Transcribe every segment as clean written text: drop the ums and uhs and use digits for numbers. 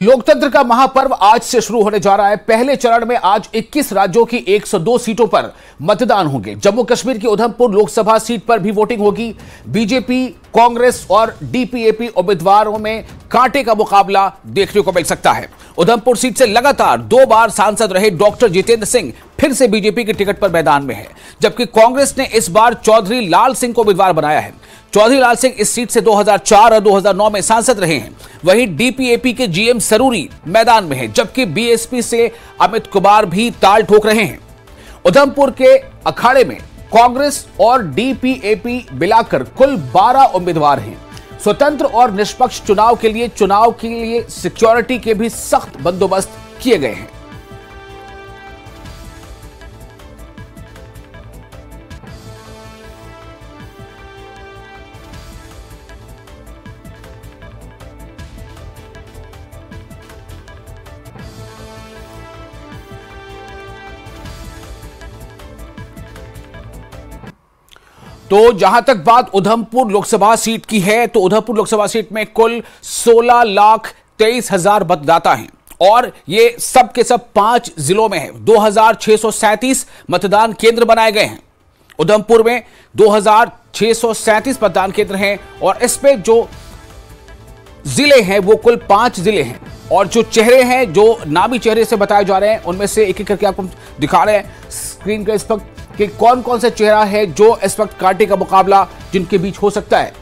लोकतंत्र का महापर्व आज से शुरू होने जा रहा है। पहले चरण में आज 21 राज्यों की 102 सीटों पर मतदान होंगे। जम्मू कश्मीर की उधमपुर लोकसभा सीट पर भी वोटिंग होगी। बीजेपी, कांग्रेस और डीपीएपी उम्मीदवारों में कांटे का मुकाबला देखने को मिल सकता है। उधमपुर सीट से लगातार 2 बार सांसद रहे डॉक्टर जितेंद्र सिंह फिर से बीजेपी के टिकट पर मैदान में है, जबकि कांग्रेस ने इस बार चौधरी लाल सिंह को उम्मीदवार बनाया है। चौधरी लाल सिंह इस सीट से 2004 और 2009 में सांसद रहे हैं। वहीं डीपीएपी के जीएम सरूरी मैदान में है, जबकि बीएसपी से अमित कुमार भी ताल ठोक रहे हैं। उधमपुर के अखाड़े में कांग्रेस और डीपीएपी मिलाकर कुल 12 उम्मीदवार हैं। स्वतंत्र और निष्पक्ष चुनाव के लिए सिक्योरिटी के भी सख्त बंदोबस्त किए गए हैं। तो जहां तक बात उधमपुर लोकसभा सीट की है, तो उधमपुर लोकसभा सीट में कुल 16,23,000 मतदाता हैं और ये सब के सब 5 जिलों में है। 2,637 मतदान केंद्र बनाए गए हैं। उधमपुर में 2,637 मतदान केंद्र हैं और इसमें जो जिले हैं वो कुल 5 जिले हैं। और जो चेहरे हैं, जो नामी चेहरे से बताए जा रहे हैं, उनमें से एक एक करके आपको दिखा रहे हैं स्क्रीन पर इस वक्त कि कौन कौन सा चेहरा है जो इस वक्त कांटे का मुकाबला जिनके बीच हो सकता है।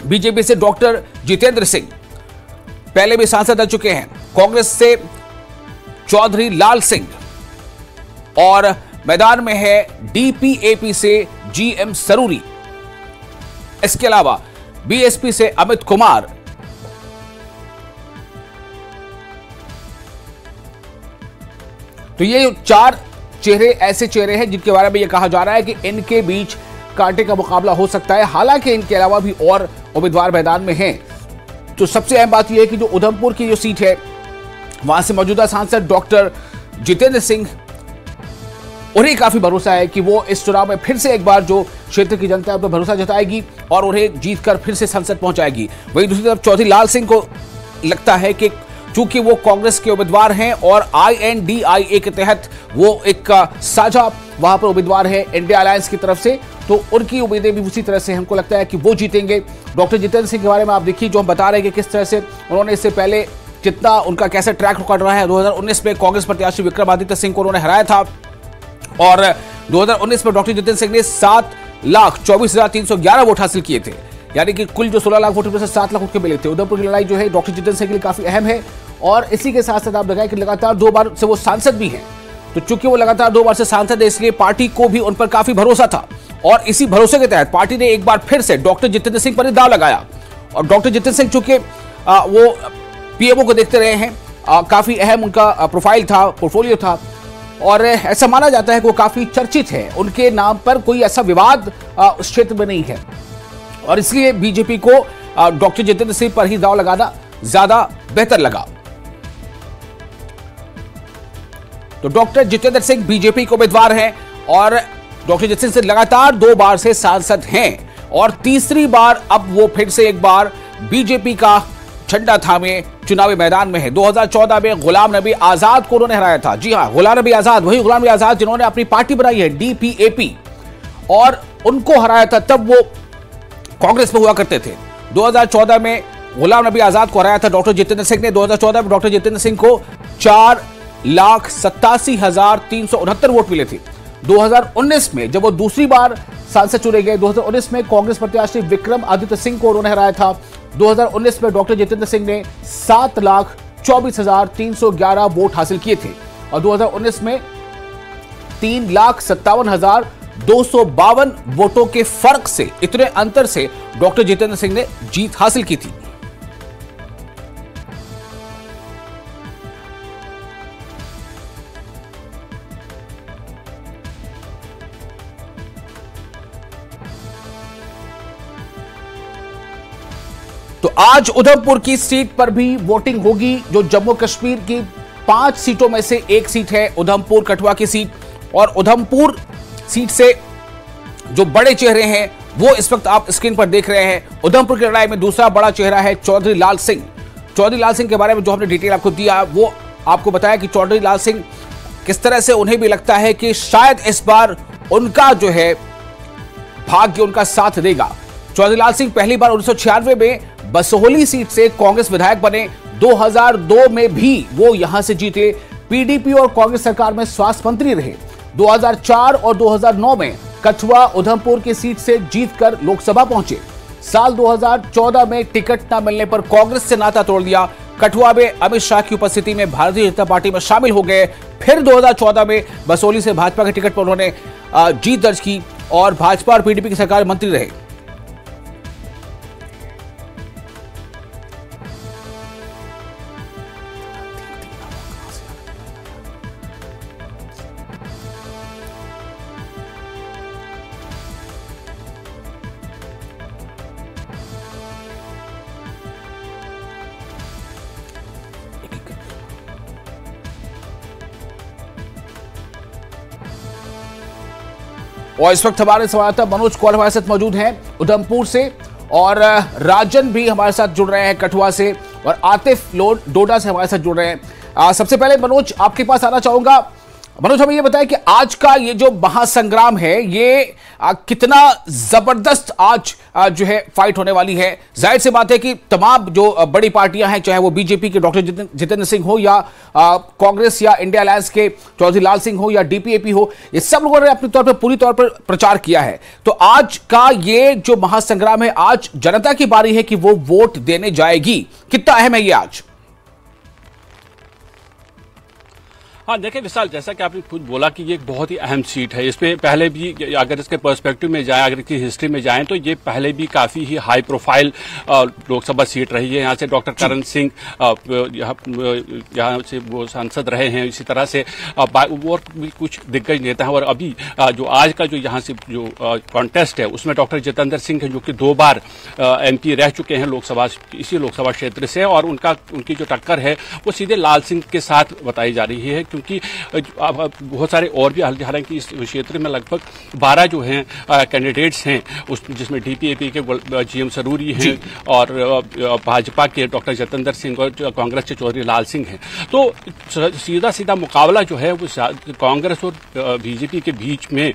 बीजेपी से डॉक्टर जितेंद्र सिंह पहले भी सांसद रह चुके हैं। कांग्रेस से चौधरी लाल सिंह और मैदान में है डीपीएपी से जीएम सरूरी। इसके अलावा बीएसपी से अमित कुमार, तो ये 4 चेहरे ऐसे चेहरे हैं जिनके बारे में यह कहा जा रहा है कि इनके बीच कांटे का मुकाबला हो सकता है। हालांकि इनके अलावा भी और उम्मीदवार मैदान में हैं। तो सबसे अहम बात यह है कि जो उधमपुर की जो सीट है, वहां से मौजूदा सांसद डॉक्टर जितेंद्र सिंह, उन्हें काफी भरोसा है कि वो इस चुनाव में फिर से एक बार जो क्षेत्र की जनता है उन पर भरोसा जताएगी और उन्हें जीतकर फिर से संसद पहुंचाएगी। वहीं दूसरी तरफ चौधरी लाल सिंह को लगता है कि चूंकि वो कांग्रेस के उम्मीदवार हैं और INDIA के तहत वो एक साझा वहां पर उम्मीदवार है इंडिया अलायंस की तरफ से, तो उनकी उम्मीदें भी उसी तरह से हमको लगता है कि वो जीतेंगे। डॉक्टर जितेंद्र सिंह के बारे में आप देखिए, जो हम बता रहे हैं कि किस तरह से उन्होंने इससे पहले कितना उनका कैसे ट्रैक रिकॉर्ड रहा है। 2019 में कांग्रेस प्रत्याशी विक्रमादित्य सिंह को उन्होंने हराया था और 2019 में डॉक्टर जितेंद्र सिंह ने 7,24,311 वोट हासिल किए थे, यानी कि कुल जो 16 लाख वोट में से 7 लाख वोट के मिले थे। उधमपुर की लड़ाई जो है डॉक्टर जितेंद्र सिंह के लिए काफी अहम है और इसी के साथ साथ आप लगाए कि लगातार 2 बार से वो सांसद भी हैं। तो चूंकि वो लगातार 2 बार से सांसद है, इसलिए पार्टी को भी उन पर काफी भरोसा था और इसी भरोसे के तहत पार्टी ने एक बार फिर से डॉक्टर जितेंद्र सिंह पर दांव लगाया। और डॉक्टर जितेंद्र सिंह चूंकि वो पीएमओ को देखते रहे हैं, काफी अहम उनका प्रोफाइल था, पोर्टफोलियो था और ऐसा माना जाता है कि वो काफी चर्चित है। उनके नाम पर कोई ऐसा विवाद उस क्षेत्र में नहीं है और इसलिए बीजेपी को डॉक्टर जितेंद्र सिंह पर ही दांव लगाना ज्यादा बेहतर लगा। तो डॉक्टर जितेंद्र सिंह बीजेपी के उम्मीदवार हैं और डॉक्टर जितेंद्र सिंह लगातार 2 बार से सांसद हैं और तीसरी बार अब वो फिर से एक बार बीजेपी का झंडा थामे चुनावी मैदान में है। 2014 में गुलाम नबी आजाद को उन्होंने हराया था। जी हां, गुलाम नबी आजाद, वही गुलाम नबी आजाद जिन्होंने अपनी पार्टी बनाई है डीपीएपी, और उनको हराया था। तब वो कांग्रेस में हुआ करते थे। 2014 में गुलाम नबी आजाद को हराया था डॉक्टर जितेंद्र सिंह ने। 2014 में डॉक्टर जितेंद्र सिंह को 4,87,369 वोट मिले थे। 2019 में जब वो दूसरी बार सांसद चुने गए, 2019 में कांग्रेस प्रत्याशी विक्रमादित्य सिंह को उन्होंने हराया था। 2019 में डॉक्टर जितेंद्र सिंह ने 7,24,311 वोट हासिल किए थे और 2019 में 3,57,252 वोटों के फर्क से, इतने अंतर से डॉक्टर जितेंद्र सिंह ने जीत हासिल की थी। तो आज उधमपुर की सीट पर भी वोटिंग होगी, जो जम्मू कश्मीर की 5 सीटों में से एक सीट है, उधमपुर कठुआ की सीट। और उधमपुर सीट से जो बड़े चेहरे हैं वो इस वक्त आप स्क्रीन पर देख रहे हैं। उधमपुर की लड़ाई में दूसरा बड़ा चेहरा है चौधरी लाल सिंह। चौधरी लाल सिंह के बारे में जो हमने डिटेल आपको दिया, वो आपको बताया कि चौधरी लाल सिंह किस तरह से उन्हें भी लगता है कि शायद इस बार उनका जो है भाग्य उनका साथ देगा। चौधरी लाल सिंह पहली बार 1996 में बसोहली सीट से कांग्रेस विधायक बने। 2002 में भी वो यहां से जीते। पीडीपी और कांग्रेस सरकार में स्वास्थ्य मंत्री रहे। 2004 और 2009 में कठुआ उधमपुर की सीट से जीतकर लोकसभा पहुंचे। साल 2014 में टिकट न मिलने पर कांग्रेस से नाता तोड़ दिया। कठुआ में अमित शाह की उपस्थिति में भारतीय जनता पार्टी में शामिल हो गए। फिर 2014 में बसोली से भाजपा के टिकट पर उन्होंने जीत दर्ज की और भाजपा और पीडीपी की सरकार में मंत्री रहे। और इस वक्त हमारे संवाददाता मनोज कौर हमारे साथ मौजूद हैं उधमपुर से, और राजन भी हमारे साथ जुड़ रहे हैं कठुआ से, और आतिफ डोडा से हमारे साथ जुड़ रहे हैं। सबसे पहले मनोज आपके पास आना चाहूंगा। मनोज, हमें ये बताएं कि आज का ये जो महासंग्राम है ये कितना जबरदस्त आज जो है फाइट होने वाली है। जाहिर सी बात है कि तमाम जो बड़ी पार्टियां हैं, चाहे वो बीजेपी के डॉक्टर जितेंद्र सिंह हो या कांग्रेस या इंडिया अलायंस के चौधरी लाल सिंह हो या डीपीएपी हो, ये सब लोगों ने अपने तौर पर पूरी तौर पर प्रचार किया है। तो आज का ये जो महासंग्राम है, आज जनता की बारी है कि वो वोट देने जाएगी। कितना अहम है ये आज? हाँ देखिए विशाल, जैसा कि आपने खुद बोला कि ये एक बहुत ही अहम सीट है। इस पे पहले भी अगर इसके पर्सपेक्टिव में जाए, अगर इसकी हिस्ट्री में जाएं तो ये पहले भी काफी ही हाई प्रोफाइल लोकसभा सीट रही है। यहाँ से डॉक्टर करण सिंह यहाँ से वो सांसद रहे हैं। इसी तरह से और भी कुछ दिग्गज नेता हैं। और अभी जो आज का जो यहाँ से जो कॉन्टेस्ट है उसमें डॉक्टर जितेंद्र सिंह है, जो कि 2 बार MP रह चुके हैं इसी लोकसभा क्षेत्र से, और उनकी जो टक्कर है वो सीधे लाल सिंह के साथ बताई जा रही है। क्योंकि बहुत सारे और भी, हालांकि इस क्षेत्र में लगभग 12 जो हैं कैंडिडेट्स हैं, जिसमें डीपीएपी के GM सरूरी हैं और भाजपा के डॉक्टर जितेंद्र सिंह और कांग्रेस के चौधरी लाल सिंह हैं। तो सीधा सीधा मुकाबला जो है वो कांग्रेस और बीजेपी के बीच में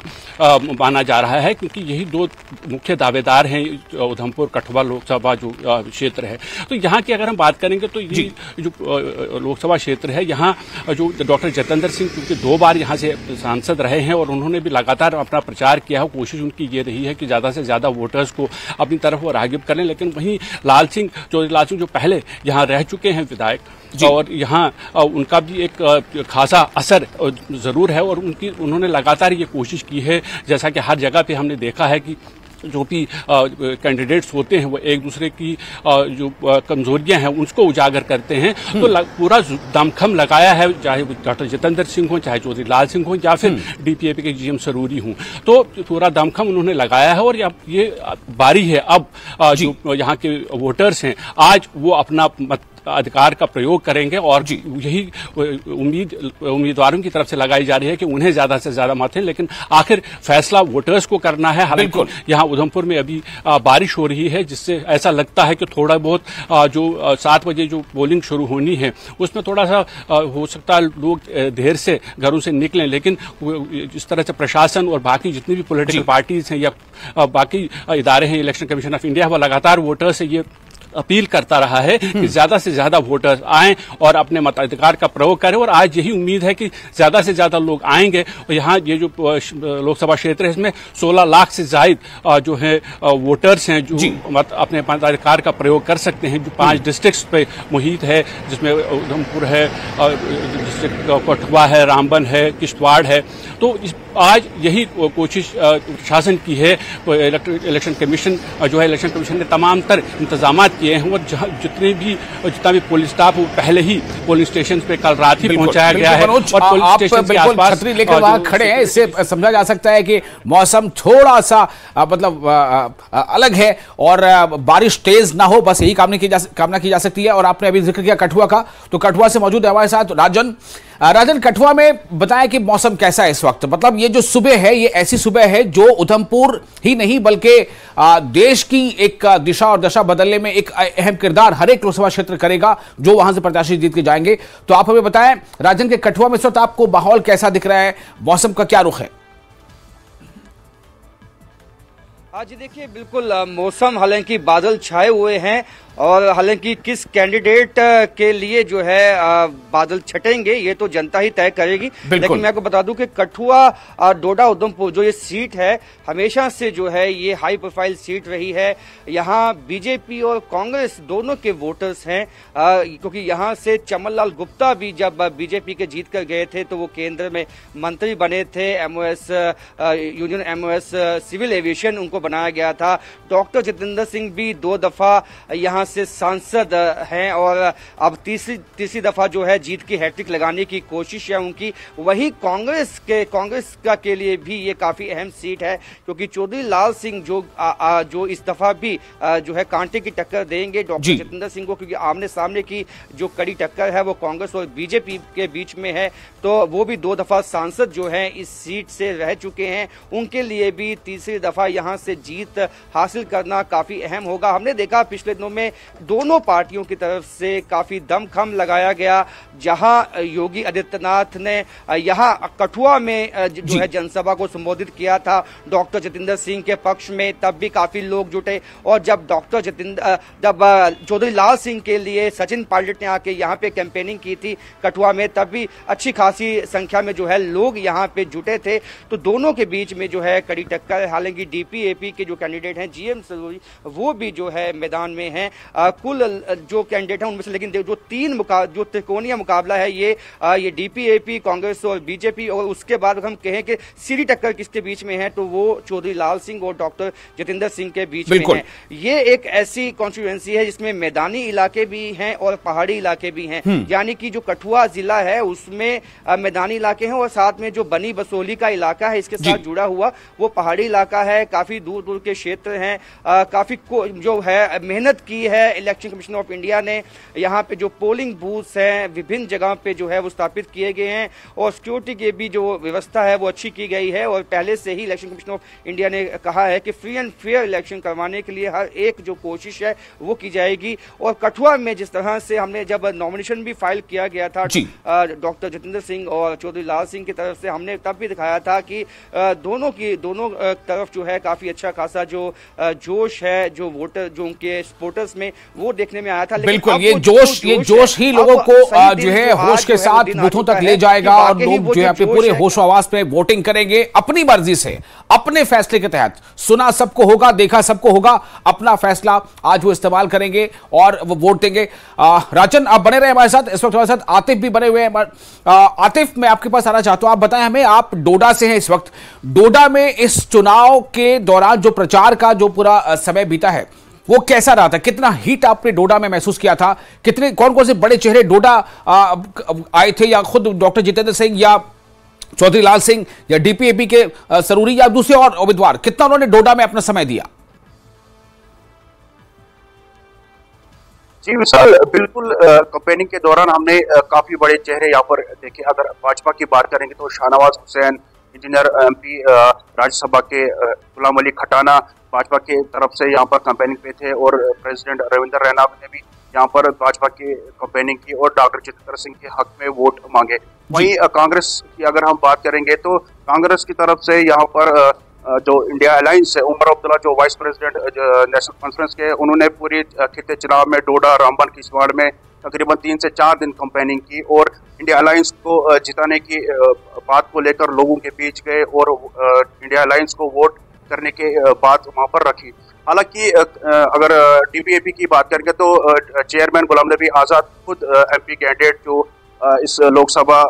माना जा रहा है, क्योंकि यही 2 मुख्य दावेदार हैं उधमपुर कठुआ लोकसभा जो क्षेत्र है। तो यहाँ की अगर हम बात करेंगे तो ये जो लोकसभा क्षेत्र है, यहाँ जो डॉक्टर जितेंद्र सिंह क्योंकि 2 बार यहाँ से सांसद रहे हैं और उन्होंने भी लगातार अपना प्रचार किया है। कोशिश उनकी ये रही है कि ज्यादा से ज्यादा वोटर्स को अपनी तरफ वो राग़िब कर लें। लेकिन वहीं चौधरी लाल सिंह जो पहले यहाँ रह चुके हैं विधायक, और यहाँ उनका भी एक खासा असर जरूर है, और उन्होंने लगातार ये कोशिश की है। जैसा कि हर जगह पे हमने देखा है कि जो भी कैंडिडेट्स होते हैं वो एक दूसरे की जो कमजोरियां हैं उसको उजागर करते हैं। तो पूरा दमखम लगाया है, चाहे डॉक्टर जितेंद्र सिंह हो, चाहे चौधरी लाल सिंह हो, या फिर डीपीएपी के GM सरूरी हों। तो पूरा दमखम उन्होंने लगाया है। और ये बारी है अब जो यहाँ के वोटर्स हैं, आज वो अपना मत अधिकार का प्रयोग करेंगे, और यही उम्मीदवारों की तरफ से लगाई जा रही है कि उन्हें ज्यादा से ज्यादा मत हैं। लेकिन आखिर फैसला वोटर्स को करना है। हालांकि यहाँ उधमपुर में अभी बारिश हो रही है, जिससे ऐसा लगता है कि थोड़ा बहुत जो 7 बजे जो पोलिंग शुरू होनी है उसमें थोड़ा सा हो सकता है लोग देर से घरों से निकलें। लेकिन जिस तरह से प्रशासन और बाकी जितनी भी पॉलिटिकल पार्टीज हैं या बाकी इदारे हैं, इलेक्शन कमीशन ऑफ इंडिया, वो लगातार वोटर्स से ये अपील करता रहा है कि ज्यादा से ज्यादा वोटर्स आएं और अपने मताधिकार का प्रयोग करें। और आज यही उम्मीद है कि ज्यादा से ज्यादा लोग आएंगे। और यहाँ ये जो लोकसभा क्षेत्र है इसमें 16 लाख से ज्यादा जो है वोटर्स हैं जो अपने मताधिकार का प्रयोग कर सकते हैं। जो 5 डिस्ट्रिक्ट्स पे मुहित है, जिसमें उधमपुर है, डिस्ट्रिक्ट कठुआ है, रामबन है, किश्तवाड़ है। तो आज यही कोशिश प्रशासन की है। इलेक्शन कमीशन जो है, इलेक्शन कमीशन ने तमाम तर इंतजाम किए हैं, और जितना भी पुलिस स्टाफ वो पहले ही पोलिंग स्टेशन पे कल रात ही पहुंचाया गया है। और पुलिस स्टेशन के आसपास छतरी लेकर वहां खड़े हैं, इससे समझा जा सकता है कि मौसम थोड़ा सा मतलब अलग है और बारिश तेज ना हो, बस यही कामना की जा सकती है। और आपने अभी जिक्र किया कठुआ का, तो कठुआ से मौजूद है हमारे साथ राजन। राजन, कठुआ में बताया कि मौसम कैसा है इस वक्त? मतलब ये जो सुबह है, ये ऐसी सुबह है जो उधमपुर ही नहीं बल्कि देश की एक दिशा और दशा बदलने में एक अहम किरदार हर एक लोकसभा क्षेत्र करेगा जो वहां से प्रत्याशी जीत के जाएंगे। तो आप हमें बताएं राजन के कठुआ में इस वक्त आपको माहौल कैसा दिख रहा है, मौसम का क्या रुख है? हाँ जी, देखिए बिल्कुल मौसम हालांकि बादल छाए हुए हैं और हालांकि किस कैंडिडेट के लिए जो है बादल छटेंगे ये तो जनता ही तय करेगी। लेकिन मैं आपको बता दूं कि कठुआ डोडा उधमपुर जो ये सीट है हमेशा से जो है ये हाई प्रोफाइल सीट रही है। यहाँ बीजेपी और कांग्रेस दोनों के वोटर्स हैं, क्योंकि यहाँ से चमन लाल गुप्ता भी जब बीजेपी के जीत कर गए थे तो वो केंद्र में मंत्री बने थे। MOS union MOS civil aviation उनको बनाया गया था। डॉक्टर जितेंद्र सिंह भी 2 दफा यहाँ से सांसद हैं और अब तीसरी दफा जो है जीत की हैट्रिक लगाने की कोशिश है उनकी। वही कांग्रेस का के लिए भी ये काफी अहम सीट है, क्योंकि चौधरी लाल सिंह जो इस दफा भी जो है कांटे की टक्कर देंगे डॉक्टर जितेंद्र सिंह को, क्योंकि आमने सामने की जो कड़ी टक्कर है वो कांग्रेस और बीजेपी के बीच में है। तो वो भी 2 दफा सांसद जो है इस सीट से रह चुके हैं, उनके लिए भी तीसरी दफा यहाँ से जीत हासिल करना काफी अहम होगा। हमने देखा पिछले दिनों में दोनों पार्टियों की तरफ से काफी दमखम लगाया गया। जहां योगी आदित्यनाथ ने यहां कठुआ में जो है जनसभा को संबोधित किया था डॉक्टर जितेंद्र सिंह के पक्ष में, तब भी काफी लोग जुटे। और जब चौधरी लाल सिंह के लिए सचिन पायलट ने आके यहाँ पे कैंपेनिंग की थी कठुआ में, तब भी अच्छी खासी संख्या में जो है लोग यहाँ पे जुटे थे। तो दोनों के बीच में जो है कड़ी टक्कर। हालांकि डीपीएपी के जो कैंडिडेट हैं जीएम सरूरी वो भी जो है मैदान में हैं। कुल जो कैंडिडेट हैं उनमें से, लेकिन जो त्रिकोणीय मुकाबला है ये डीपीएपी, कांग्रेस और बीजेपी, और उसके बाद हम कहें कि सीधी टक्कर किसके बीच में है तो वो चौधरी लाल सिंह और डॉक्टर जितेंद्र सिंह के बीच में है। ये एक ऐसी कॉन्स्टिट्यूएंसी है जिसमें मैदानी इलाके भी हैं और पहाड़ी इलाके भी हैं। यानी कि जो कठुआ जिला है उसमें मैदानी इलाके हैं और साथ में जो बनी बसोली का इलाका है इसके साथ जुड़ा हुआ वो पहाड़ी इलाका है। काफी दूर दूर के क्षेत्र हैं। काफी जो है मेहनत की है इलेक्शन कमीशन ऑफ इंडिया ने। यहाँ पे जो पोलिंग बूथ्स हैं विभिन्न जगह पे जो है वो स्थापित किए गए हैं और सिक्योरिटी की भी जो व्यवस्था है वो अच्छी की गई है। और पहले से ही इलेक्शन कमीशन ऑफ इंडिया ने कहा है कि फ्री एंड फेयर इलेक्शन करवाने के लिए हर एक जो कोशिश है वो की जाएगी। और कठुआ में जिस तरह से हमने जब नॉमिनेशन भी फाइल किया गया था डॉक्टर जितेंद्र सिंह और चौधरी लाल सिंह की तरफ से, हमने तब भी दिखाया था कि दोनों तरफ जो है काफी अच्छा खासा जो जोश है जो वोटर जो उनके सपोर्टर्स में वो देखने में आया था। बिल्कुल, ये जोश ही लोगों को जो है होश के साथ बूथों तक ले जाएगा और लोग जो है अपने पूरे होशो आवाज पे वोटिंग करेंगे अपनी मर्जी से, अपने फैसले के तहत। सुना सबको होगा, देखा सबको होगा, अपना फैसला आज वो इस्तेमाल करेंगे और वो वोट देंगे। राजन, आप बने रहे हमारे साथ। इस वक्त हमारे साथ आतिफ भी बने हुए हैं। आतिफ, मैं आपके पास आना चाहता हूं, आप बताएं हमें, आप डोडा से हैं इस वक्त। डोडा में इस चुनाव के दौरान जो प्रचार का जो पूरा समय बीता है वो कैसा रहा था? कितना हिट आपने डोडा में महसूस किया था? कौन कौन से बड़े चेहरे डोडा आए थे, या खुद डॉक्टर जितेंद्र सिंह या चौधरी लाल सिंह या डीपीएपी के सरूरी या दूसरे और उम्मीदवार, कितना उन्होंने डोडा में अपना समय दिया? जी विशाल, बिल्कुल कैंपेनिंग के दौरान हमने काफी बड़े चेहरे यहाँ पर देखे। अगर भाजपा की बात करेंगे तो शाहनवाज हुसैन, इंजीनियर एमपी राज्यसभा के गुलाम अली खटाना भाजपा के तरफ से यहाँ पर कैंपेनिंग पे थे और प्रेसिडेंट रविंद्र रैना ने भी यहाँ पर भाजपा की कैंपेनिंग की और डॉक्टर जितेंद्र सिंह के हक में वोट मांगे। वहीं कांग्रेस की अगर हम बात करेंगे तो कांग्रेस की तरफ से यहाँ पर जो इंडिया अलायंस है, उमर अब्दुल्ला जो वाइस प्रेसिडेंट नेशनल कॉन्फ्रेंस के, उन्होंने पूरी खित्ते चुनाव में डोडा, रामबन, किश्तवाड़ में तकरीबन 3 से 4 दिन कैंपेनिंग की और इंडिया अलायंस को जिताने की बात को लेकर लोगों के बीच गए और इंडिया अलायंस को वोट करने के बात वहां पर रखी। हालांकि अगर डीपीएपी की बात करेंगे तो चेयरमैन गुलाम नबी आजाद खुद एमपी कैंडिडेट जो इस लोकसभा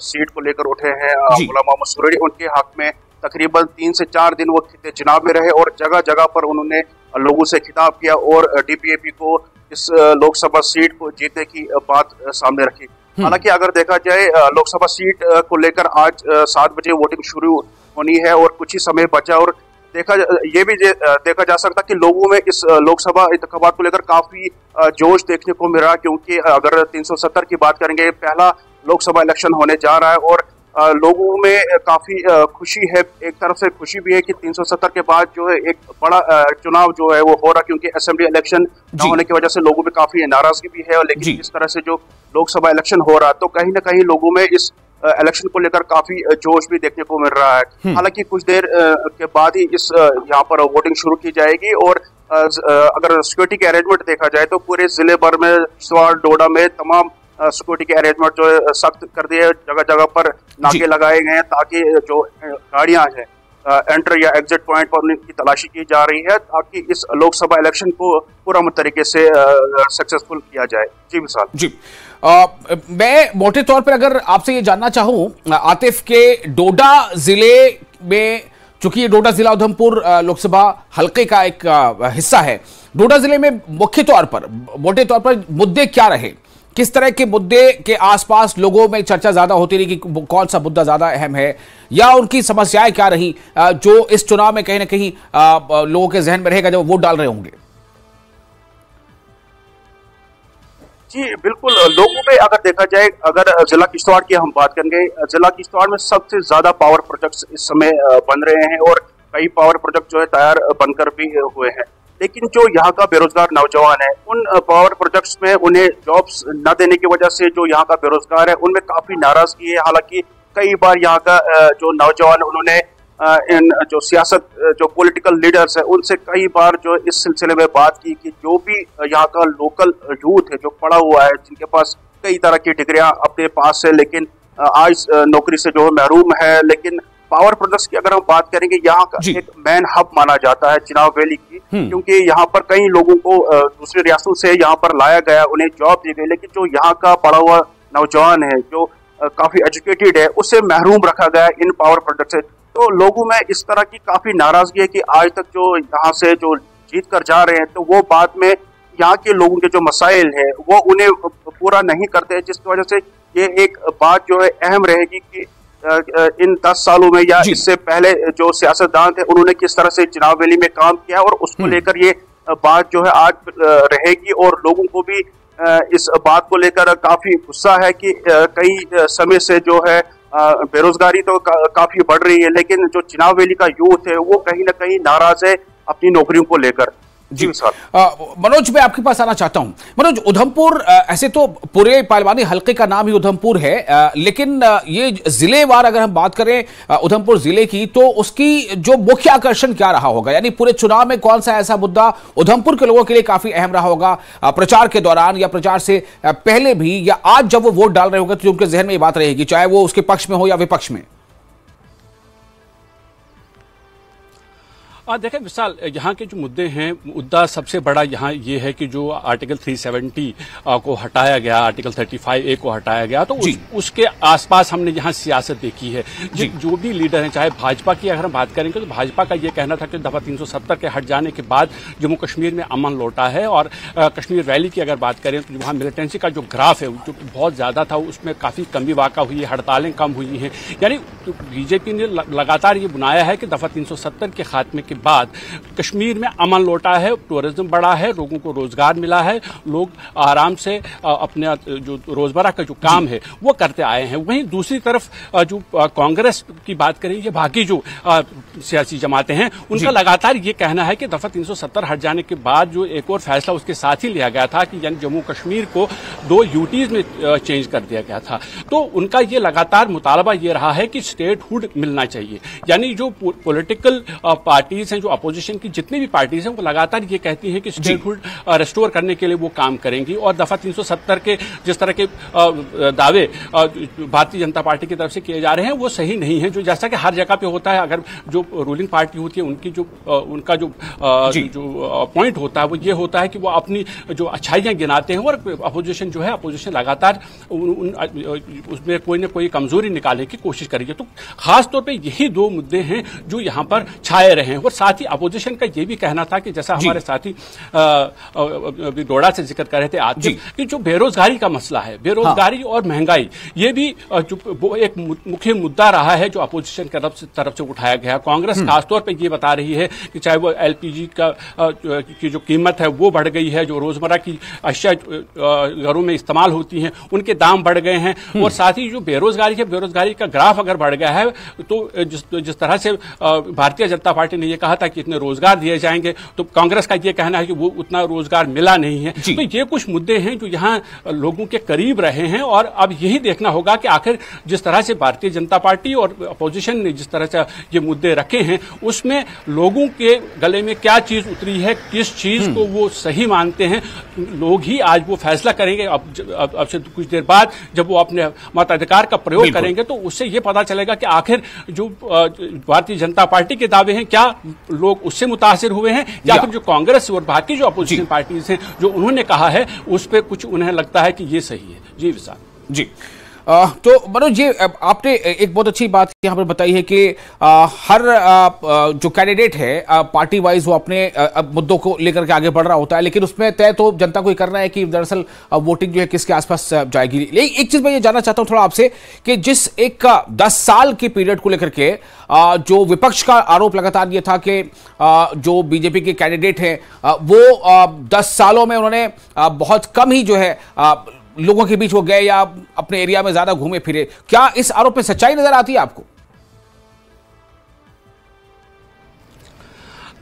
सीट को लेकर उठे हैं, गुलाम मोहम्मद सुरैनी, उनके हक में तकरीबन 3 से 4 दिन वो चुनाव में रहे और जगह जगह पर उन्होंने लोगों से खिताब किया और डीपीएपी को इस लोकसभा सीट को जीतने की बात सामने रखी। हालांकि अगर देखा जाए लोकसभा सीट को लेकर आज 7 बजे वोटिंग शुरू होनी है और कुछ ही समय बचा और ये भी देखा जा सकता कि लोगों में इस लोकसभा इंतखाबात को लेकर काफी जोश देखने को मिला, क्योंकि अगर 370 की बात करेंगे, पहला लोकसभा इलेक्शन होने जा रहा है और लोगों में काफी खुशी है। एक तरफ से खुशी भी है कि 370 के बाद जो है एक बड़ा चुनाव जो है वो हो रहा, क्योंकि असेंबली इलेक्शन न होने की वजह से लोगों में काफी नाराजगी भी है। और लेकिन इस तरह से जो लोकसभा इलेक्शन हो रहा, तो कहीं ना कहीं लोगों में इस इलेक्शन को लेकर काफी जोश भी देखने को मिल रहा है। हालांकि कुछ देर के बाद ही इस यहाँ पर वोटिंग शुरू की जाएगी और अगर सिक्योरिटी के अरेंजमेंट देखा जाए तो पूरे जिले भर में, किश्तवाड़, डोडा में तमाम सिक्योरिटी के अरेंजमेंट जो है सख्त कर दिए। जगह जगह पर नाके लगाए गए हैं ताकि जो गाड़ियां हैं एंटर या एग्जिट पॉइंट पर उनकी तलाशी की जा रही है, ताकि इस लोकसभा इलेक्शन को पूरा तरीके से सक्सेसफुल किया जाए। जी विशाल जी, मैं मोटे तौर पर अगर आपसे ये जानना चाहूं, आतिफ के डोडा जिले में, चूंकि ये डोडा जिला उधमपुर लोकसभा हल्के का एक हिस्सा है, डोडा जिले में मुख्य तौर पर मोटे तौर पर मुद्दे क्या रहे? किस तरह के मुद्दे के आसपास लोगों में चर्चा ज्यादा होती रही कि कौन सा मुद्दा ज्यादा अहम है, या उनकी समस्याएं क्या रही जो इस चुनाव में कहीं ना कहीं लोगों के जहन में रहेगा जब वोट डाल रहे होंगे? जी बिल्कुल, लोगों में अगर देखा जाए, अगर जिला किश्तवाड़ की हम बात करेंगे, जिला किश्तवाड़ में सबसे ज्यादा पावर प्रोजेक्ट्स इस समय बन रहे हैं और कई पावर प्रोजेक्ट जो है तैयार बनकर भी हुए हैं। लेकिन जो यहाँ का बेरोजगार नौजवान है, उन पावर प्रोजेक्ट्स में उन्हें जॉब्स न देने की वजह से जो यहाँ का बेरोजगार है उनमें काफी नाराजगी है। हालांकि कई बार यहाँ का जो नौजवान, उन्होंने इन जो सियासत, जो पॉलिटिकल लीडर्स है, उनसे कई बार जो इस सिलसिले में बात की कि जो भी यहाँ का लोकल यूथ है जो पढ़ा हुआ है, जिनके पास कई तरह की डिग्रियां अपने पास है, लेकिन आज नौकरी से जो है महरूम है। लेकिन पावर प्रोजेक्ट्स की अगर हम बात करेंगे, यहाँ का एक मैन हब माना जाता है चिनाब वैली की, क्योंकि यहाँ पर कई लोगों को दूसरी रियासतों से यहाँ पर लाया गया, उन्हें जॉब दी गई, लेकिन जो यहाँ का पढ़ा हुआ नौजवान है, जो काफी एजुकेटेड है, उसे महरूम रखा गया इन पावर प्रोजेक्ट से। तो लोगों में इस तरह की काफी नाराजगी है कि आज तक जो यहाँ से जो जीत कर जा रहे हैं, तो वो बाद में यहाँ के लोगों के जो मसाइल है वो उन्हें पूरा नहीं करते, जिसकी वजह से ये एक बात जो है अहम रहेगी कि इन 10 सालों में या इससे पहले जो सियासतदान थे उन्होंने किस तरह से चिनाब वैली में काम किया, और उसको लेकर ये बात जो है आज रहेगी। और लोगों को भी इस बात को लेकर काफी गुस्सा है कि कई समय से जो है बेरोजगारी तो काफी बढ़ रही है, लेकिन जो चिनाब वैली का यूथ है वो कहीं ना कहीं नाराज है अपनी नौकरियों को लेकर। जी सर, मनोज मैं आपके पास आना चाहता हूं। मनोज, उधमपुर ऐसे तो पूरे पार्लिमानी हल्के का नाम ही उधमपुर है, लेकिन ये जिलेवार अगर हम बात करें उधमपुर जिले की, तो उसकी जो मुख्य आकर्षण क्या रहा होगा? यानी पूरे चुनाव में कौन सा ऐसा मुद्दा उधमपुर के लोगों के लिए काफी अहम रहा होगा, प्रचार के दौरान या प्रचार से पहले भी, या आज जब वो वोट डाल रहे होंगे तो उनके जहन में ये बात रहेगी, चाहे वो उसके पक्ष में हो या विपक्ष में? देखें विशाल, यहाँ के जो मुद्दे हैं, मुद्दा सबसे बड़ा यहाँ ये है कि जो आर्टिकल 370 को हटाया गया, आर्टिकल 35A को हटाया गया, तो उसके आसपास हमने यहाँ सियासत देखी है। जो भी लीडर हैं, चाहे भाजपा की अगर हम बात करेंगे तो भाजपा का ये कहना था कि दफा 370 के हट जाने के बाद जम्मू कश्मीर में अमन लौटा है। और कश्मीर वैली की अगर बात करें तो वहाँ मिलिटेंसी का जो ग्राफ है जो बहुत ज्यादा था, उसमें काफी कमी वाक़ा हुई है, हड़तालें कम हुई हैं। यानी बीजेपी ने लगातार ये बुनाया है कि दफा 370 के खात्मे के बाद कश्मीर में अमन लौटा है, टूरिज्म बढ़ा है, लोगों को रोजगार मिला है, लोग आराम से अपने जो रोजमर्रा का जो काम है वो करते आए हैं। वहीं दूसरी तरफ जो कांग्रेस की बात करें, ये बाकी जो सियासी जमातें हैं, उनका लगातार ये कहना है कि दफा 370 हट जाने के बाद जो एक और फैसला उसके साथ ही लिया गया था कि यानी जम्मू कश्मीर को 2 यूटीज में चेंज कर दिया गया था, तो उनका ये लगातार मुतालबा ये रहा है कि स्टेटहुड मिलना चाहिए। यानी जो पॉलिटिकल पार्टीज हैं, जो अपोजिशन की जितनी भी पार्टीज हैं, वो लगातार ये कहती हैं कि स्टेटहुड रेस्टोर करने के लिए वो काम करेंगी। और दफा 370 के जिस तरह के दावे भारतीय जनता पार्टी की तरफ से किए जा रहे हैं वो सही नहीं है। जो जैसा कि हर जगह पे होता है, अगर जो रूलिंग पार्टी होती है उनकी उनका जो पॉइंट होता है वो ये होता है कि वो अपनी जो अच्छाइयां गिनाते हैं, और अपोजिशन जो है, अपोजिशन लगातार उसमें कोई ना कोई कमजोरी निकालने की कोशिश करेगी। तो खासतौर पर यही 2 मुद्दे हैं जो यहाँ पर छाए रहे हैं। और और साथ ही अपोजिशन का ये भी कहना था कि जैसा हमारे साथी डोडा से जिक्र कर रहे थे आज कि जो बेरोजगारी का मसला है, बेरोजगारी और महंगाई, ये भी जो एक मुख्य मुद्दा रहा है जो अपोजिशन की तरफ से उठाया गया। कांग्रेस खासतौर पर ये बता रही है कि चाहे वो एलपीजी की जो कीमत है वो बढ़ गई है, जो रोजमर्रा की अशिया घरों में इस्तेमाल होती हैं उनके दाम बढ़ गए हैं, और साथ ही जो बेरोजगारी है, बेरोजगारी का ग्राफ अगर बढ़ गया है तो जिस तरह से भारतीय जनता पार्टी ने यह कहा था कि इतने रोजगार दिए जाएंगे, तो कांग्रेस का यह कहना है कि वो उतना रोजगार मिला नहीं है। तो ये कुछ मुद्दे हैं जो यहां लोगों के करीब रहे हैं, और अब यही देखना होगा कि आखिर जिस तरह से भारतीय जनता पार्टी और अपोजिशन ने जिस तरह से ये मुद्दे रखे हैं उसमें लोगों के गले में क्या चीज उतरी है, किस चीज को वो सही मानते हैं, लोग ही आज वो फैसला करेंगे। अब से कुछ देर बाद जब वो अपने मताधिकार का प्रयोग करेंगे तो उससे ये पता चलेगा कि आखिर जो भारतीय जनता पार्टी के दावे हैं क्या लोग उससे मुतासिर हुए हैं, या फिर जो कांग्रेस और बाकी जो अपोजिशन पार्टीज हैं जो उन्होंने कहा है उस पर कुछ उन्हें लगता है कि ये सही है। जी विशाल जी। तो मनोज जी, आपने एक बहुत अच्छी बात यहाँ पर बताई है कि हर जो कैंडिडेट है पार्टी वाइज वो अपने मुद्दों को लेकर के आगे बढ़ रहा होता है, लेकिन उसमें तय तो जनता को ही करना है कि दरअसल वोटिंग जो है किसके आसपास जाएगी। लेकिन एक चीज मैं ये जानना चाहता हूँ थोड़ा आपसे कि जिस एक 10 साल के पीरियड को लेकर के जो विपक्ष का आरोप लगातार ये था कि जो बीजेपी के कैंडिडेट हैं वो 10 सालों में उन्होंने बहुत कम ही जो है लोगों के बीच वो गए या अपने एरिया में ज्यादा घूमे फिरे, क्या इस आरोप में सच्चाई नजर आती है आपको?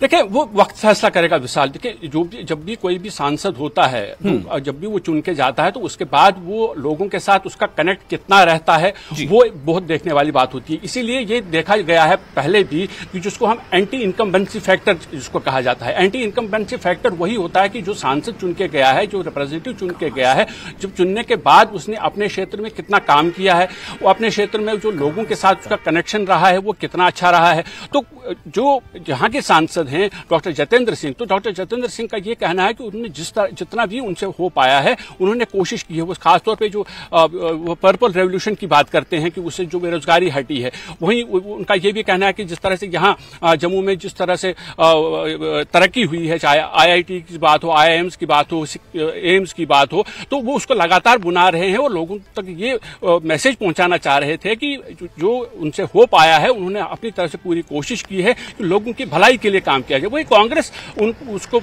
देखिए वो वक्त फैसला करेगा विशाल। देखिए जब भी कोई भी सांसद होता है तो जब भी वो चुन के जाता है तो उसके बाद वो लोगों के साथ उसका कनेक्ट कितना रहता है वो बहुत देखने वाली बात होती है। इसीलिए ये देखा गया है पहले भी कि जिसको हम एंटी इनकम्बेंसी फैक्टर जिसको कहा जाता है, एंटी इनकम्बेंसी फैक्टर वही होता है कि जो सांसद चुन के गया है, जो रिप्रेजेंटेटिव चुन के गया है, जब चुनने के बाद उसने अपने क्षेत्र में कितना काम किया है, वो अपने क्षेत्र में जो लोगों के साथ उसका कनेक्शन रहा है वो कितना अच्छा रहा है। तो जो यहाँ के सांसद हैं डॉक्टर जितेंद्र सिंह, तो डॉक्टर जितेंद्र सिंह का ये कहना है कि उन्होंने जितना भी उनसे हो पाया है उन्होंने कोशिश की है। वो खासतौर पे जो पर्पल रेवोल्यूशन की बात करते हैं कि उससे जो बेरोजगारी हटी है, वहीं उनका ये भी कहना है कि जिस तरह से यहाँ जम्मू में जिस तरह से तरक्की हुई है, चाहे IIT की बात हो, IIMs की बात हो, एम्स की बात हो, तो वो उसको लगातार बुना रहे हैं और लोगों तक ये मैसेज पहुंचाना चाह रहे थे कि जो उनसे हो पाया है उन्होंने अपनी तरफ से पूरी कोशिश की है कि लोगों की भलाई के लिए काम किया जाए। वही कांग्रेस उसको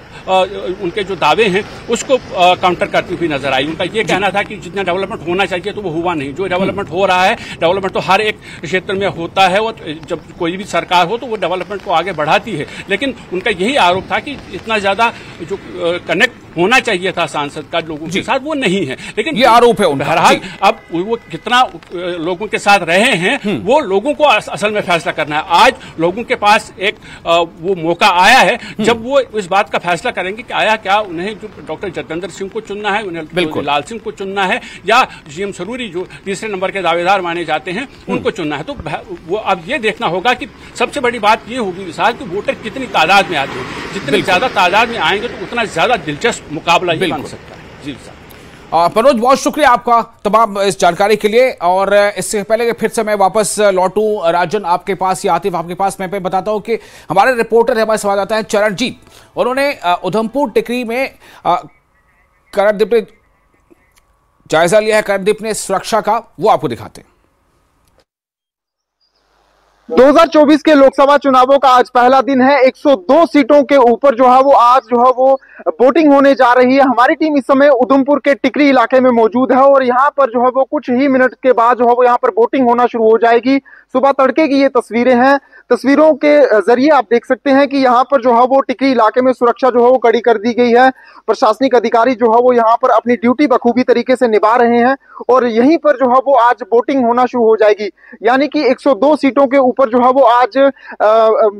उनके जो दावे हैं उसको काउंटर करती हुई नजर आई। उनका ये कहना था कि जितना डेवलपमेंट होना चाहिए तो वो हुआ नहीं। जो डेवलपमेंट हो रहा है, डेवलपमेंट तो हर एक क्षेत्र में होता है और जब कोई भी सरकार हो तो वो डेवलपमेंट को आगे बढ़ाती है, लेकिन उनका यही आरोप था कि इतना ज्यादा जो कनेक्ट होना चाहिए था सांसद का लोगों के साथ वो नहीं है। लेकिन ये आरोप है बहरहाल अब वो कितना लोगों के साथ रहे हैं वो लोगों को असल में फैसला करना है। आज लोगों के पास एक वो मौका आया है जब वो इस बात का फैसला करेंगे कि आया क्या उन्हें जो डॉक्टर जितेंद्र सिंह को चुनना है, उन्हें लाल सिंह को चुनना है, या GM सरूरी जो तीसरे नंबर के दावेदार माने जाते हैं उनको चुनना है। तो वो अब ये देखना होगा कि सबसे बड़ी बात ये होगी विशाल कि वोटर कितनी तादाद में आते हैं। जितनी ज्यादा तादाद में आएंगे तो उतना ज्यादा दिलचस्प मुकाबला ये बन सकता है। जी सर। मनोज, बहुत शुक्रिया आपका तमाम इस जानकारी के लिए। और इससे पहले कि फिर से मैं वापस लौटूं राजन आपके पास या आतिफ आपके पास, मैं बताता हूं कि हमारे रिपोर्टर है, हमारे संवाददाता है चरणजीत, उन्होंने उधमपुर टिकरी में करणदीप ने जायजा लिया है। करणदीप ने सुरक्षा का, वो आपको दिखाते हैं। 2024 के लोकसभा चुनावों का आज पहला दिन है। 102 सीटों के ऊपर जो है वो आज जो है वो वोटिंग होने जा रही है। हमारी टीम इस समय उधमपुर के टिकरी इलाके में मौजूद है और यहाँ पर जो है वो कुछ ही मिनट के बाद जो है वो यहाँ पर वोटिंग होना शुरू हो जाएगी। सुबह तड़के की ये तस्वीरें हैं। तस्वीरों के जरिए आप देख सकते हैं कि यहाँ पर जो है वो टिकरी इलाके में सुरक्षा जो है वो कड़ी कर दी गई है। प्रशासनिक अधिकारी जो है वो यहाँ पर अपनी ड्यूटी बखूबी तरीके से निभा रहे हैं और यहीं पर जो है वो आज वोटिंग होना शुरू हो जाएगी। यानी कि 102 सीटों के ऊपर जो है वो आज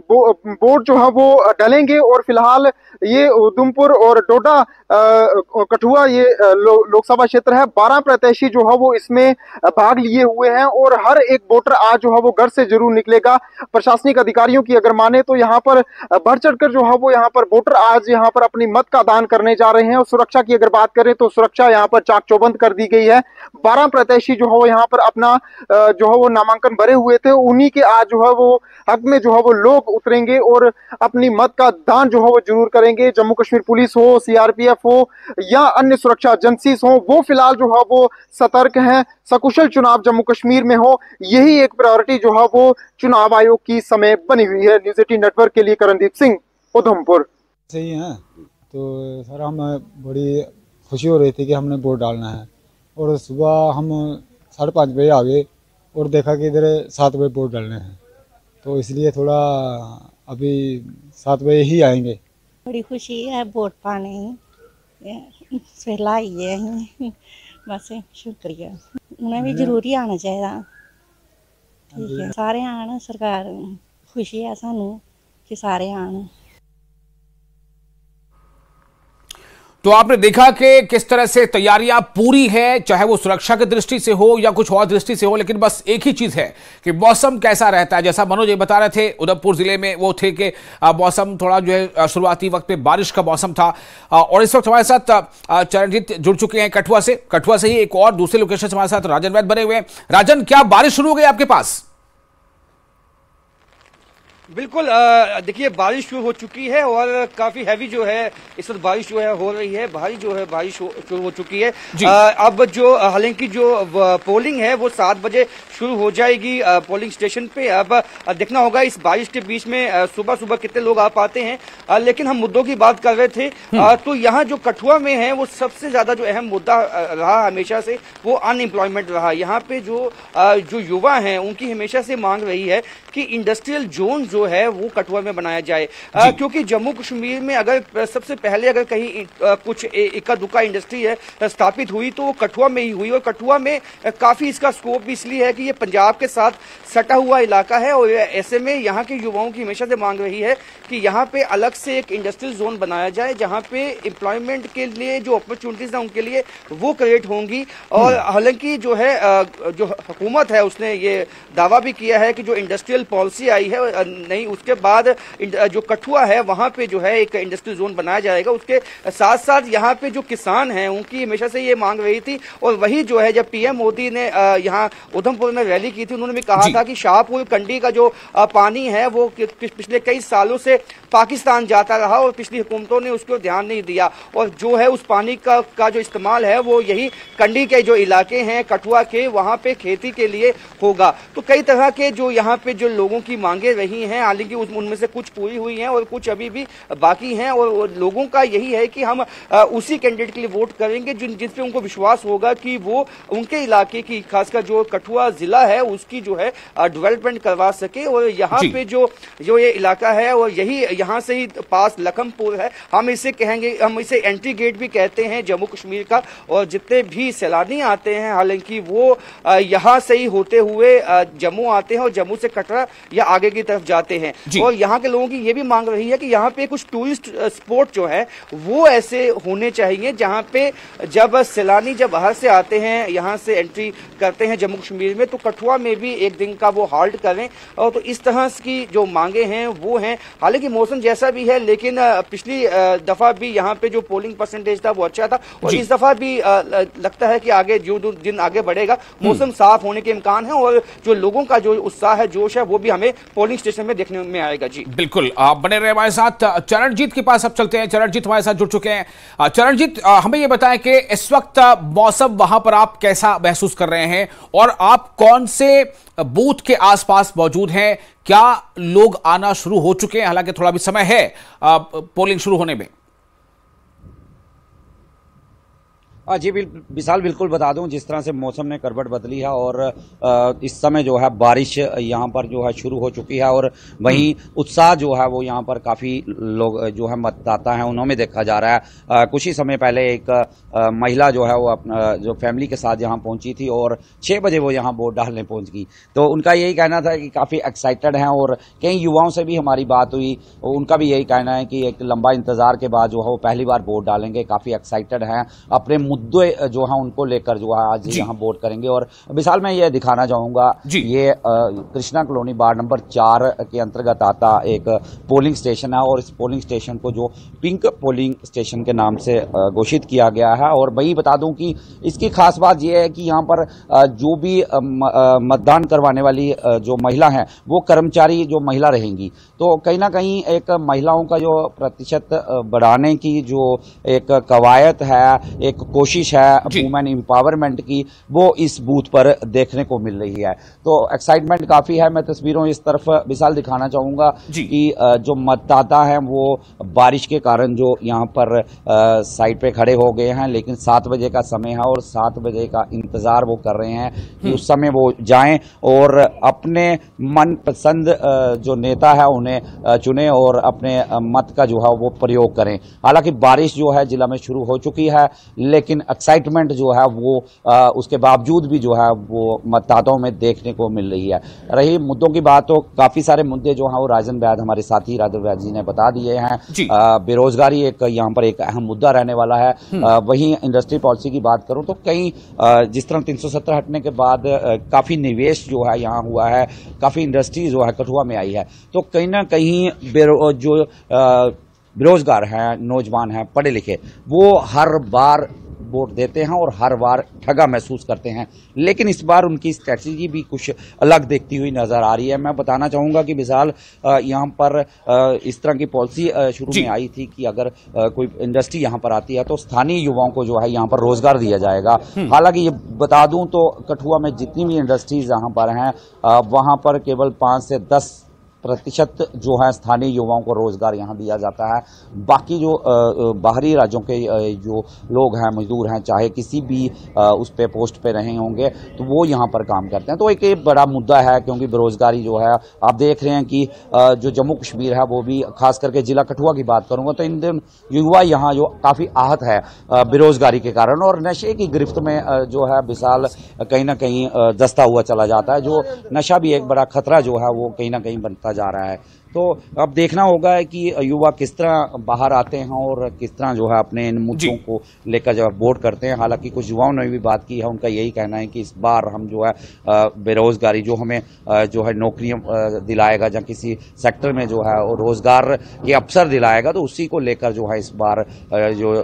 वोट जो है वो डलेंगे और फिलहाल ये उधमपुर और डोडा कठुआ ये लोकसभा क्षेत्र है। 12 प्रत्याशी जो है वो इसमें भाग लिए हुए हैं और हर एक वोटर आज जो है वो घर से जरूर निकलेगा। प्रशासनिक अधिकारियों की अगर माने तो यहाँ पर बढ़ चढ़कर जो है वो यहाँ पर वोटर आज यहाँ पर अपनी मत का दान करने जा रहे हैं। और सुरक्षा की अगर बात करें तो सुरक्षा यहाँ पर चाक चौबंद कर दी गई है। 12 प्रत्याशी जो है वो यहाँ पर अपना जो है वो नामांकन भरे हुए थे, उन्हीं के आज आज जो है वो हक में जो है वो लोग उतरेंगे और अपनी मत का दान जो है वो जरूर करेंगे। जम्मू कश्मीर पुलिस हो, सीआरपीएफ हो या अन्य सुरक्षा एजेंसीज हो, वो फिलहाल जो है वो सतर्क हैं। सकुशल चुनाव जम्मू कश्मीर में हो, यही एक प्रायोरिटी जो है वो चुनाव आयोग की समय बनी हुई है। न्यूज़ 18 नेटवर्क के लिए करणदीप सिंह, उधमपुर। सही है, तो सर हम बड़ी खुशी हो रही थी कि हमने वोट डालना है, और सुबह हम 5:30 बजे आ गए और देखा कि इधर 7 बजे वोट डालने हैं, तो इसलिए थोड़ा अभी 7 बजे ही आएंगे। बड़ी खुशी है वोट पाने लाई है बस शुक्रिया। उन्हें भी जरूरी आना चाहिए। ठीक है, सारे आन, सरकार खुशी है सानू कि सारे आन। तो आपने देखा कि किस तरह से तैयारियां पूरी है, चाहे वो सुरक्षा की दृष्टि से हो या कुछ और दृष्टि से हो, लेकिन बस एक ही चीज है कि मौसम कैसा रहता है। जैसा मनोज ये बता रहे थे, उधमपुर जिले में वो थे कि मौसम थोड़ा जो है शुरुआती वक्त में बारिश का मौसम था, और इस वक्त हमारे साथ चरणजीत जुड़ चुके हैं कठुआ से ही एक और दूसरे लोकेशन से हमारे साथ राजन वैद बने हुए हैं। राजन, क्या बारिश शुरू हो गई आपके पास? बिल्कुल, देखिए बारिश शुरू हो चुकी है और काफी हैवी जो है इस वक्त बारिश जो है हो रही है, भारी जो है बारिश शुरू हो चुकी है। अब जो हालांकि जो पोलिंग है वो 7 बजे शुरू हो जाएगी पोलिंग स्टेशन पे। अब देखना होगा इस बारिश के बीच में सुबह सुबह कितने लोग आ पाते हैं। लेकिन हम मुद्दों की बात कर रहे थे, तो यहाँ जो कठुआ में है वो सबसे ज्यादा जो अहम मुद्दा रहा हमेशा से वो अनएम्प्लॉयमेंट रहा। यहाँ पे जो युवा हैं उनकी हमेशा से मांग रही है कि इंडस्ट्रियल जोन जो है वो कठुआ में बनाया जाए, क्योंकि जम्मू कश्मीर में अगर सबसे पहले अगर कहीं कुछ इक्का दुक्का इंडस्ट्री है स्थापित हुई तो वो कठुआ में ही हुई। और कठुआ में काफी इसका स्कोप इसलिए है कि ये पंजाब के साथ सटा हुआ इलाका है, और ऐसे में यहाँ के युवाओं की हमेशा से मांग रही है कि यहाँ पे अलग से एक इंडस्ट्रियल जोन बनाया जाए जहाँ पे एम्प्लॉयमेंट के लिए जो अपॉर्चुनिटीज है उनके लिए वो क्रिएट होंगी। और हालांकि जो है जो हुकूमत है उसने ये दावा भी किया है कि जो इंडस्ट्रियल पॉलिसी आई है नहीं, उसके बाद जो कठुआ है वहां पे जो है एक इंडस्ट्रियल जोन बनाया जाएगा। उसके साथ साथ यहाँ पे जो किसान हैं उनकी हमेशा से ये मांग रही थी, और वही जो है जब पीएम मोदी ने यहाँ उधमपुर में रैली की थी उन्होंने भी कहा था कि शाहपुर कंडी का जो पानी है वो पिछले कई सालों से पाकिस्तान जाता रहा और पिछली हुकूमतों ने उसको ध्यान नहीं दिया, और जो है उस पानी का जो इस्तेमाल है वो यही कंडी के जो इलाके हैं कठुआ के वहां पे खेती के लिए होगा। तो कई तरह के जो यहाँ पे जो लोगों की मांगे रही हैं, हालांकि उनमें से कुछ पूरी हुई हैं और कुछ अभी भी बाकी हैं, और लोगों का यही है कि हम उसी कैंडिडेट के लिए वोट करेंगे जिस पे उनको विश्वास होगा कि वो उनके इलाके की, खासकर जो कठुआ जिला है उसकी जो है डेवलपमेंट करवा सके। और यहाँ पे जो ये इलाका है और यही यहाँ से ही पास लखनपुर है, हम इसे कहेंगे, हम इसे एंट्री गेट भी कहते हैं जम्मू कश्मीर का, और जितने भी सैलानी आते हैं हालांकि वो यहाँ से ही होते हुए जम्मू आते हैं और जम्मू से कटरा या आगे की तरफ जाते हैं। और यहाँ के लोगों की ये भी मांग रही है कि यहाँ पे कुछ टूरिस्ट स्पॉट जो है वो ऐसे होने चाहिए जहाँ पे जब सैलानी जब बाहर से आते हैं यहाँ से एंट्री करते हैं जम्मू कश्मीर में तो कठुआ में भी एक दिन का वो हाल्ट करें। और तो इस तरह की जो मांगे हैं वो हैं। हालांकि मौसम जैसा भी है, लेकिन पिछली दफा भी यहाँ पे जो पोलिंग परसेंटेज था वो अच्छा था, और इस दफा भी लगता है कि आगे जो दिन आगे बढ़ेगा मौसम साफ होने के इम्कान है, और जो लोगों का जो उत्साह है, जोश है, वो भी हमें पोलिंग स्टेशन में देखने में आएगा। जी बिल्कुल, आप बने रहे हमारे साथ। चरणजीत के पास अब चलते हैं। चरणजीत हमारे साथ जुड़ चुके हैं। चरणजीत, हमें ये बताएं कि इस वक्त मौसम वहां पर आप कैसा महसूस कर रहे हैं, और आप कौन से बूथ के आसपास मौजूद हैं? क्या लोग आना शुरू हो चुके हैं? हालांकि थोड़ा भी समय है पोलिंग शुरू होने में। जी विशाल, बिल्कुल बता दूं, जिस तरह से मौसम ने करवट बदली है और इस समय जो है बारिश यहाँ पर जो है शुरू हो चुकी है, और वहीं उत्साह जो है वो यहाँ पर काफ़ी लोग जो है मतदाता हैं उन्होंने देखा जा रहा है। कुछ ही समय पहले एक महिला जो है वो अपना जो फैमिली के साथ यहाँ पहुँची थी और 6 बजे वो यहाँ वोट डालने पहुँच गई। तो उनका यही कहना था कि काफ़ी एक्साइटेड हैं, और कई युवाओं से भी हमारी बात हुई, उनका भी यही कहना है कि एक लंबा इंतजार के बाद जो है वो पहली बार वोट डालेंगे, काफ़ी एक्साइटेड हैं, अपने मुद्दे जो है उनको लेकर जो है आज यहाँ वोट करेंगे। और विशाल मैं ये दिखाना चाहूंगा, ये कृष्णा कॉलोनी वार्ड नंबर 4 के अंतर्गत आता एक पोलिंग स्टेशन है और इस पोलिंग स्टेशन को जो पिंक पोलिंग स्टेशन के नाम से घोषित किया गया है। और वही बता दूं कि इसकी खास बात यह है कि यहाँ पर जो भी मतदान करवाने वाली जो महिला हैं वो कर्मचारी जो महिला रहेंगी, तो कहीं ना कहीं एक महिलाओं का जो प्रतिशत बढ़ाने की जो एक कवायद है, एक कोशिश है वुमेन एम्पावरमेंट की, वो इस बूथ पर देखने को मिल रही है। तो एक्साइटमेंट काफी है। मैं तस्वीरों इस तरफ विशाल दिखाना चाहूंगा कि जो मतदाता हैं वो बारिश के कारण जो यहाँ पर साइड पे खड़े हो गए हैं, लेकिन 7 बजे का समय है और 7 बजे का इंतजार वो कर रहे हैं कि उस समय वो जाएं और अपने मनपसंद जो नेता है उन्हें चुने और अपने मत का जो है वो प्रयोग करें। हालांकि बारिश जो है जिला में शुरू हो चुकी है, लेकिन एक्साइटमेंट जो है वो उसके बावजूद भी जो है वो मतदाताओं में देखने को मिल रही है। रही मुद्दों की बात, तो काफी सारे मुद्दे जो हैं वो राजन वैद हमारे साथी राजन वैद जी ने बता दिए हैं। बेरोजगारी एक यहाँ पर एक अहम मुद्दा रहने वाला है। वहीं इंडस्ट्री पॉलिसी की बात करूं तो कई जिस तरह 370 हटने के बाद काफी निवेश जो है यहाँ हुआ है, काफी इंडस्ट्री जो है कठुआ में आई है, तो कहीं ना कहीं जो बेरोजगार हैं, नौजवान हैं, पढ़े लिखे, वो हर बार वोट देते हैं और हर बार ठगा महसूस करते हैं। लेकिन इस बार उनकी स्ट्रैटेजी भी कुछ अलग देखती हुई नजर आ रही है। मैं बताना चाहूंगा कि विशाल यहाँ पर इस तरह की पॉलिसी शुरू में आई थी कि अगर कोई इंडस्ट्री यहाँ पर आती है तो स्थानीय युवाओं को जो है यहाँ पर रोजगार दिया जाएगा। हालांकि ये बता दूं तो कठुआ में जितनी भी इंडस्ट्रीज यहाँ पर हैं वहां पर केवल 5 से 10% जो है स्थानीय युवाओं को रोजगार यहाँ दिया जाता है। बाकी जो बाहरी राज्यों के जो लोग हैं, मजदूर हैं, चाहे किसी भी उस पे पोस्ट पे रहे होंगे, तो वो यहाँ पर काम करते हैं। तो एक बड़ा मुद्दा है, क्योंकि बेरोजगारी जो है आप देख रहे हैं कि जो जम्मू कश्मीर है वो भी, खास करके जिला कठुआ की बात करूंगा तो इन दिन युवा यहाँ जो काफी आहत है बेरोजगारी के कारण और नशे की गिरफ्त में जो है विशाल कहीं ना कहीं दस्ता हुआ चला जाता है। जो नशा भी एक बड़ा खतरा जो है वो कहीं ना कहीं बनता जा रहा है। तो अब देखना होगा कि युवा किस तरह बाहर आते हैं और किस तरह जो है अपने इन मुद्दों को लेकर जो वोट करते हैं। हालांकि कुछ युवाओं ने भी बात की है, उनका यही कहना है कि इस बार हम जो है बेरोजगारी जो हमें जो है नौकरियां दिलाएगा या किसी सेक्टर में जो है रोजगार के अवसर दिलाएगा, तो उसी को लेकर जो है इस बार जो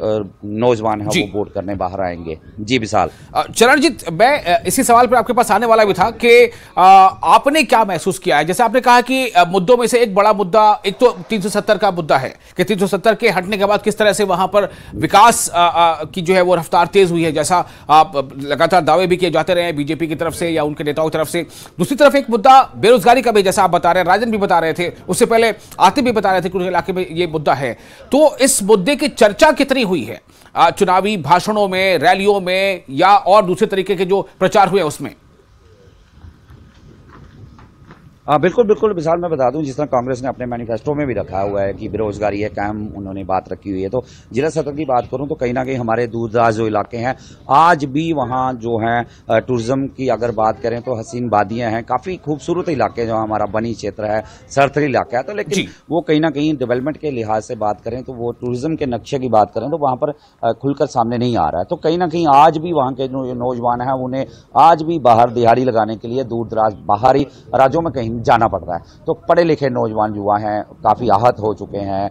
नौजवान है वो वोट करने बाहर आएंगे। जी विशाल। चरणजीत, मैं इसी सवाल पर आपके पास आने वाला भी था कि आपने क्या महसूस किया है। जैसे आपने कहा कि मुद्दों में से एक बड़ा मुद्दा एक तो 370 का मुद्दा है कि 370 के हटने के बाद किस तरह से वहां पर विकास की जो है वो रफ्तार तेज हुई है, जैसा आप लगातार दावे भी किए जाते रहे हैं बीजेपी की तरफ से या उनके नेताओं की तरफ से। दूसरी तरफ एक मुद्दा बेरोजगारी का भी, जैसा आप बता रहे हैं, राजन भी बता रहे थे, उससे पहले आतिफ भी बता रहे थे कि इलाके में ये मुद्दा है। तो इस मुद्दे की चर्चा कितनी हुई है चुनावी भाषणों में, रैलियों में या और दूसरे तरीके के जो प्रचार हुए उसमें? बिल्कुल बिल्कुल विशाल, मैं बता दूं जिस तरह कांग्रेस ने अपने मैनिफेस्टो में भी रखा हुआ है कि बेरोजगारी एक अहम उन्होंने बात रखी हुई है। तो जिला सतर की बात करूं तो कहीं ना कहीं हमारे दूर दराज जो इलाके हैं आज भी वहां जो है टूरिज्म की अगर बात करें तो हसीन वादियां हैं, काफी खूबसूरत इलाके जो हमारा बनी क्षेत्र है, सरथरी इलाका है। तो लेकिन वो कहीं ना कहीं डेवलपमेंट के लिहाज से बात करें तो वो टूरिज्म के नक्शे की बात करें तो वहां पर खुलकर सामने नहीं आ रहा है। तो कहीं ना कहीं आज भी वहां के जो नौजवान हैं उन्हें आज भी बाहर दिहाड़ी लगाने के लिए दूर दराज बाहरी राज्यों में कहीं जाना पड़ रहा है। तो पढ़े लिखे नौजवान युवा हैं काफी आहत हो चुके हैं।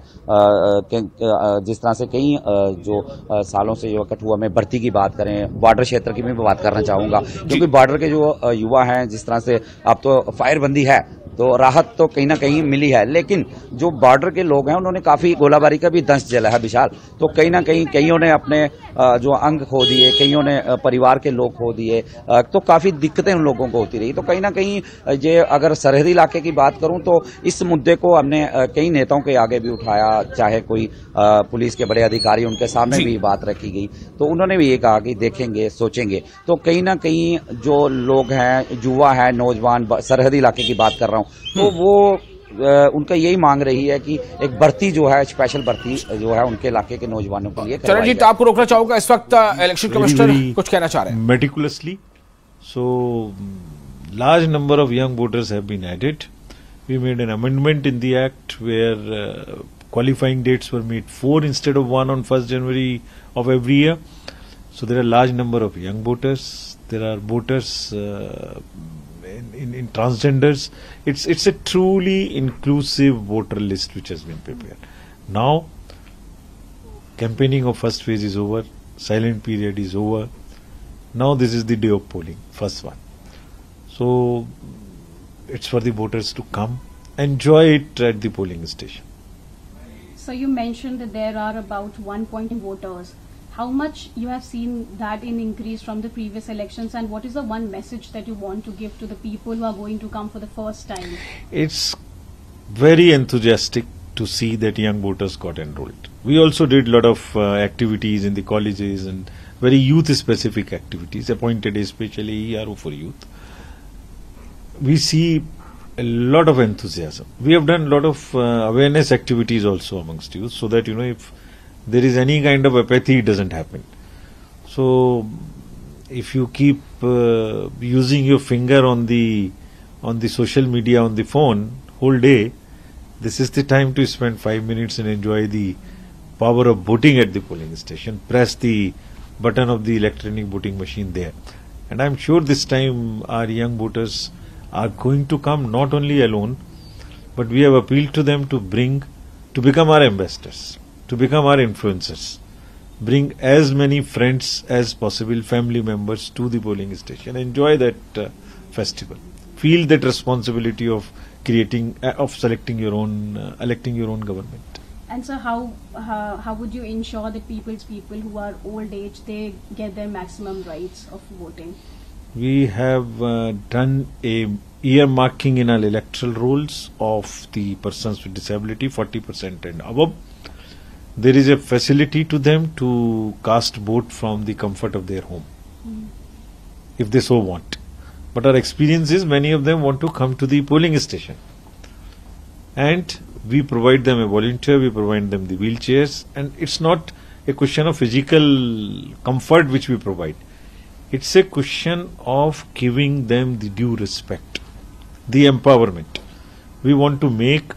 जिस तरह से कई जो सालों से जो कठुआ में भर्ती की बात करें, बॉर्डर क्षेत्र की मैं बात करना चाहूंगा, क्योंकि बॉर्डर के जो युवा हैं जिस तरह से अब तो फायरबंदी है तो राहत तो कहीं ना कहीं मिली है, लेकिन जो बॉर्डर के लोग हैं उन्होंने काफी गोलाबारी का भी दंश झेला है विशाल। तो कहीं ना कहीं कईयों ने अपने जो अंग खो दिए, कईयों ने परिवार के लोग खो दिए, तो काफी दिक्कतें उन लोगों को होती रही। तो कहीं ना कहीं ये अगर सरहदी इलाके की बात करूं तो इस मुद्दे को हमने कई नेताओं के आगे भी उठाया, चाहे कोई पुलिस के बड़े अधिकारी, उनके सामने भी बात रखी गई तो उन्होंने भी ये कहा कि देखेंगे, सोचेंगे। तो कहीं ना कहीं जो लोग हैं, युवा है, नौजवान, सरहदी इलाके की बात कर रहा हूं, तो वो उनका यही मांग रही है कि एक भर्ती जो है, स्पेशल भर्ती जो है उनके इलाके के नौजवानों के लिए। चरणजीत, आपको रोकना चाहूंगा, इस वक्त इलेक्शन कमिश्नर कुछ कहना चाह रहे हैं। Meticulously, so large number of young voters have been added. We made an amendment in the act where qualifying dates were made 4 instead of 1 on 1st January of every year. So there are large number of young voters. There are voters in transgenders. It's a truly inclusive voter list which has been prepared. Now, campaigning of first phase is over. Silent period is over. Now this is the day of polling, first one. So it's for the voters to come, enjoy it at the polling station. So you mentioned that there are about 1 point voters. How much you have seen that in increase from the previous elections, and what is the one message that you want to give to the people who are going to come for the first time? It's very enthusiastic to see that young voters got enrolled. We also did a lot of activities in the colleges and very youth-specific activities, appointed especially ERO for youth. We see a lot of enthusiasm. We have done a lot of awareness activities also amongst youth, so that, if there is any kind of apathy, it doesn't happen. So, if you keep using your finger on the social media, on the phone, whole day, this is the time to spend 5 minutes and enjoy the power of voting at the polling station. Press the button of the electronic voting machine there. And I'm sure this time our young voters are going to come not only alone, but we have appealed to them to become our ambassadors, to become our influencers, bring as many friends as possible, family members to the polling station, enjoy that festival, feel that responsibility of electing your own government. And so how would you ensure that people who are old age, they get their maximum rights of voting? We have done a earmarking in our electoral rolls of the persons with disability, 40% and above. There is a facility to them to cast vote from the comfort of their home, if they so want. But our experience is many of them want to come to the polling station. And we provide them a volunteer, we provide them the wheelchairs, and it's not a question of physical comfort which we provide. It's a question of giving them the due respect, the empowerment. We want to make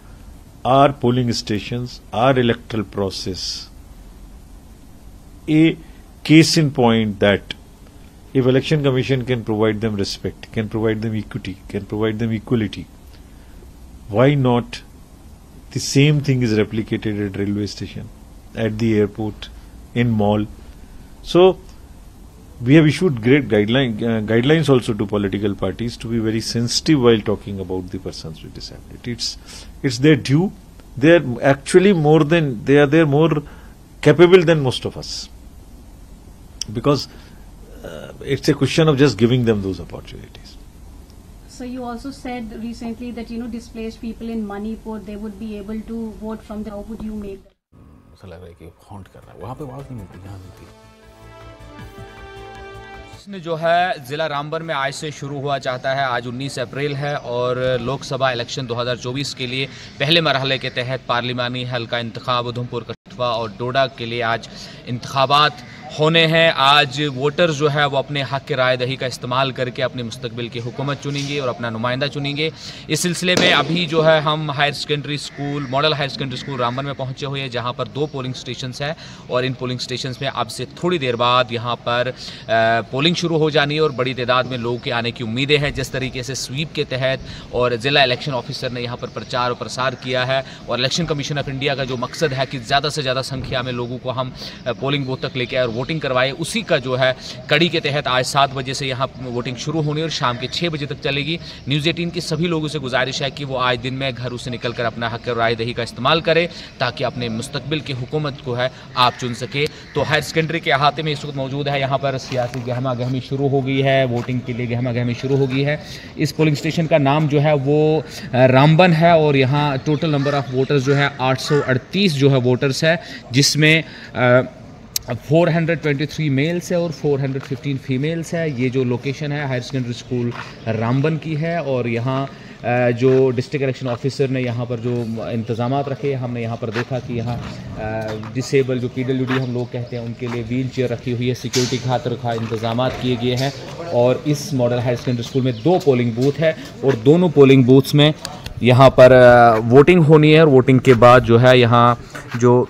our polling stations, our electoral process, a case in point that if Election Commission can provide them respect, can provide them equity, can provide them equality, why not the same thing is replicated at railway station, at the airport, in mall? So we have issued great guidelines also to political parties to be very sensitive while talking about the persons with disability. It's their due. They are actually more capable than most of us, because it's a question of just giving them those opportunities. So you also said recently that displaced people in Manipur, they would be able to vote from there. How would you make that? ऐसा लग रहा है कि haunt कर रहा है, वहाँ पे आवाज नहीं मिलती, यहाँ मिलती। जो है जिला रामबन में आज से शुरू हुआ चाहता है। आज 19 अप्रैल है और लोकसभा इलेक्शन 2024 के लिए पहले मरहले के तहत पार्लिमानी हल्का इंतखाब उधमपुर, कठुआ और डोडा के लिए आज इंतखाबात होने हैं। आज वोटर्स जो है वो अपने हक की राय दही का इस्तेमाल करके अपने मुस्तकबिल की हुकूमत चुनेंगे और अपना नुमाइंदा चुनेंगे। इस सिलसिले में अभी जो है हम higher secondary school, model higher secondary school Ramban में पहुंचे हुए हैं, जहां पर 2 पोलिंग स्टेशंस हैं और इन पोलिंग स्टेशंस में अब से थोड़ी देर बाद यहां पर पोलिंग शुरू हो जानी है और बड़ी तादाद में लोगों के आने की उम्मीदें हैं। जिस तरीके से स्वीप के तहत और जिला इलेक्शन ऑफिसर ने यहाँ पर प्रचार और प्रसार किया है और इलेक्शन कमीशन ऑफ इंडिया का जो मकसद है कि ज़्यादा से ज़्यादा संख्या में लोगों को हम पोलिंग बूथ तक लेके आए और वोटिंग करवाए, उसी का जो है कड़ी के तहत आज 7 बजे से यहाँ वोटिंग शुरू होनी और शाम के 6 बजे तक चलेगी। न्यूज़ 18 की सभी लोगों से गुजारिश है कि वो आज दिन में घरों से निकलकर अपना हक राय दही का इस्तेमाल करें ताकि अपने मुस्तकबिल की हुकूमत को है आप चुन सके। तो हायर सेकेंडरी के अहाते में इस वक्त मौजूद है, यहाँ पर सियासी गहमा गहमी शुरू हो गई है, वोटिंग के लिए गहमा गहमी शुरू हो गई है। इस पोलिंग स्टेशन का नाम जो है वो रामबन है और यहाँ टोटल नंबर ऑफ वोटर्स जो है 838 जो है वोटर्स है, जिसमें 423 मेल्स है और 415 फीमेल्स है। ये जो लोकेशन है हायर सेकेंडरी स्कूल रामबन की है और यहाँ जो डिस्ट्रिक्ट इलेक्शन ऑफिसर ने यहाँ पर जो इंतज़ामात रखे, हमने यहाँ पर देखा कि यहाँ डिसेबल जो PWD हम लोग कहते हैं उनके लिए व्हील चेयर रखी हुई है, सिक्योरिटी की खातिर इंतज़ामात किए गए हैं। और इस मॉडल हायर सेकेंडरी स्कूल में 2 पोलिंग बूथ है और दोनों पोलिंग बूथ्स में यहाँ पर वोटिंग होनी है और वोटिंग के बाद जो है यहाँ जो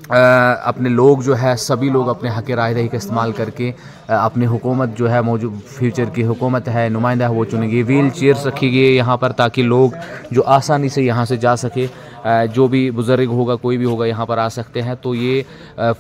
अपने लोग जो है सभी लोग अपने हक़ राय दही का इस्तेमाल करके अपनी हुकूमत जो है मौजूद फ्यूचर की हुकूमत है नुमाइंदा है वो चुनेंगे। व्हील चेयर्स रखी गई है यहाँ पर ताकि लोग जो आसानी से यहाँ से जा सके, जो भी बुजुर्ग होगा कोई भी होगा यहाँ पर आ सकते हैं। तो ये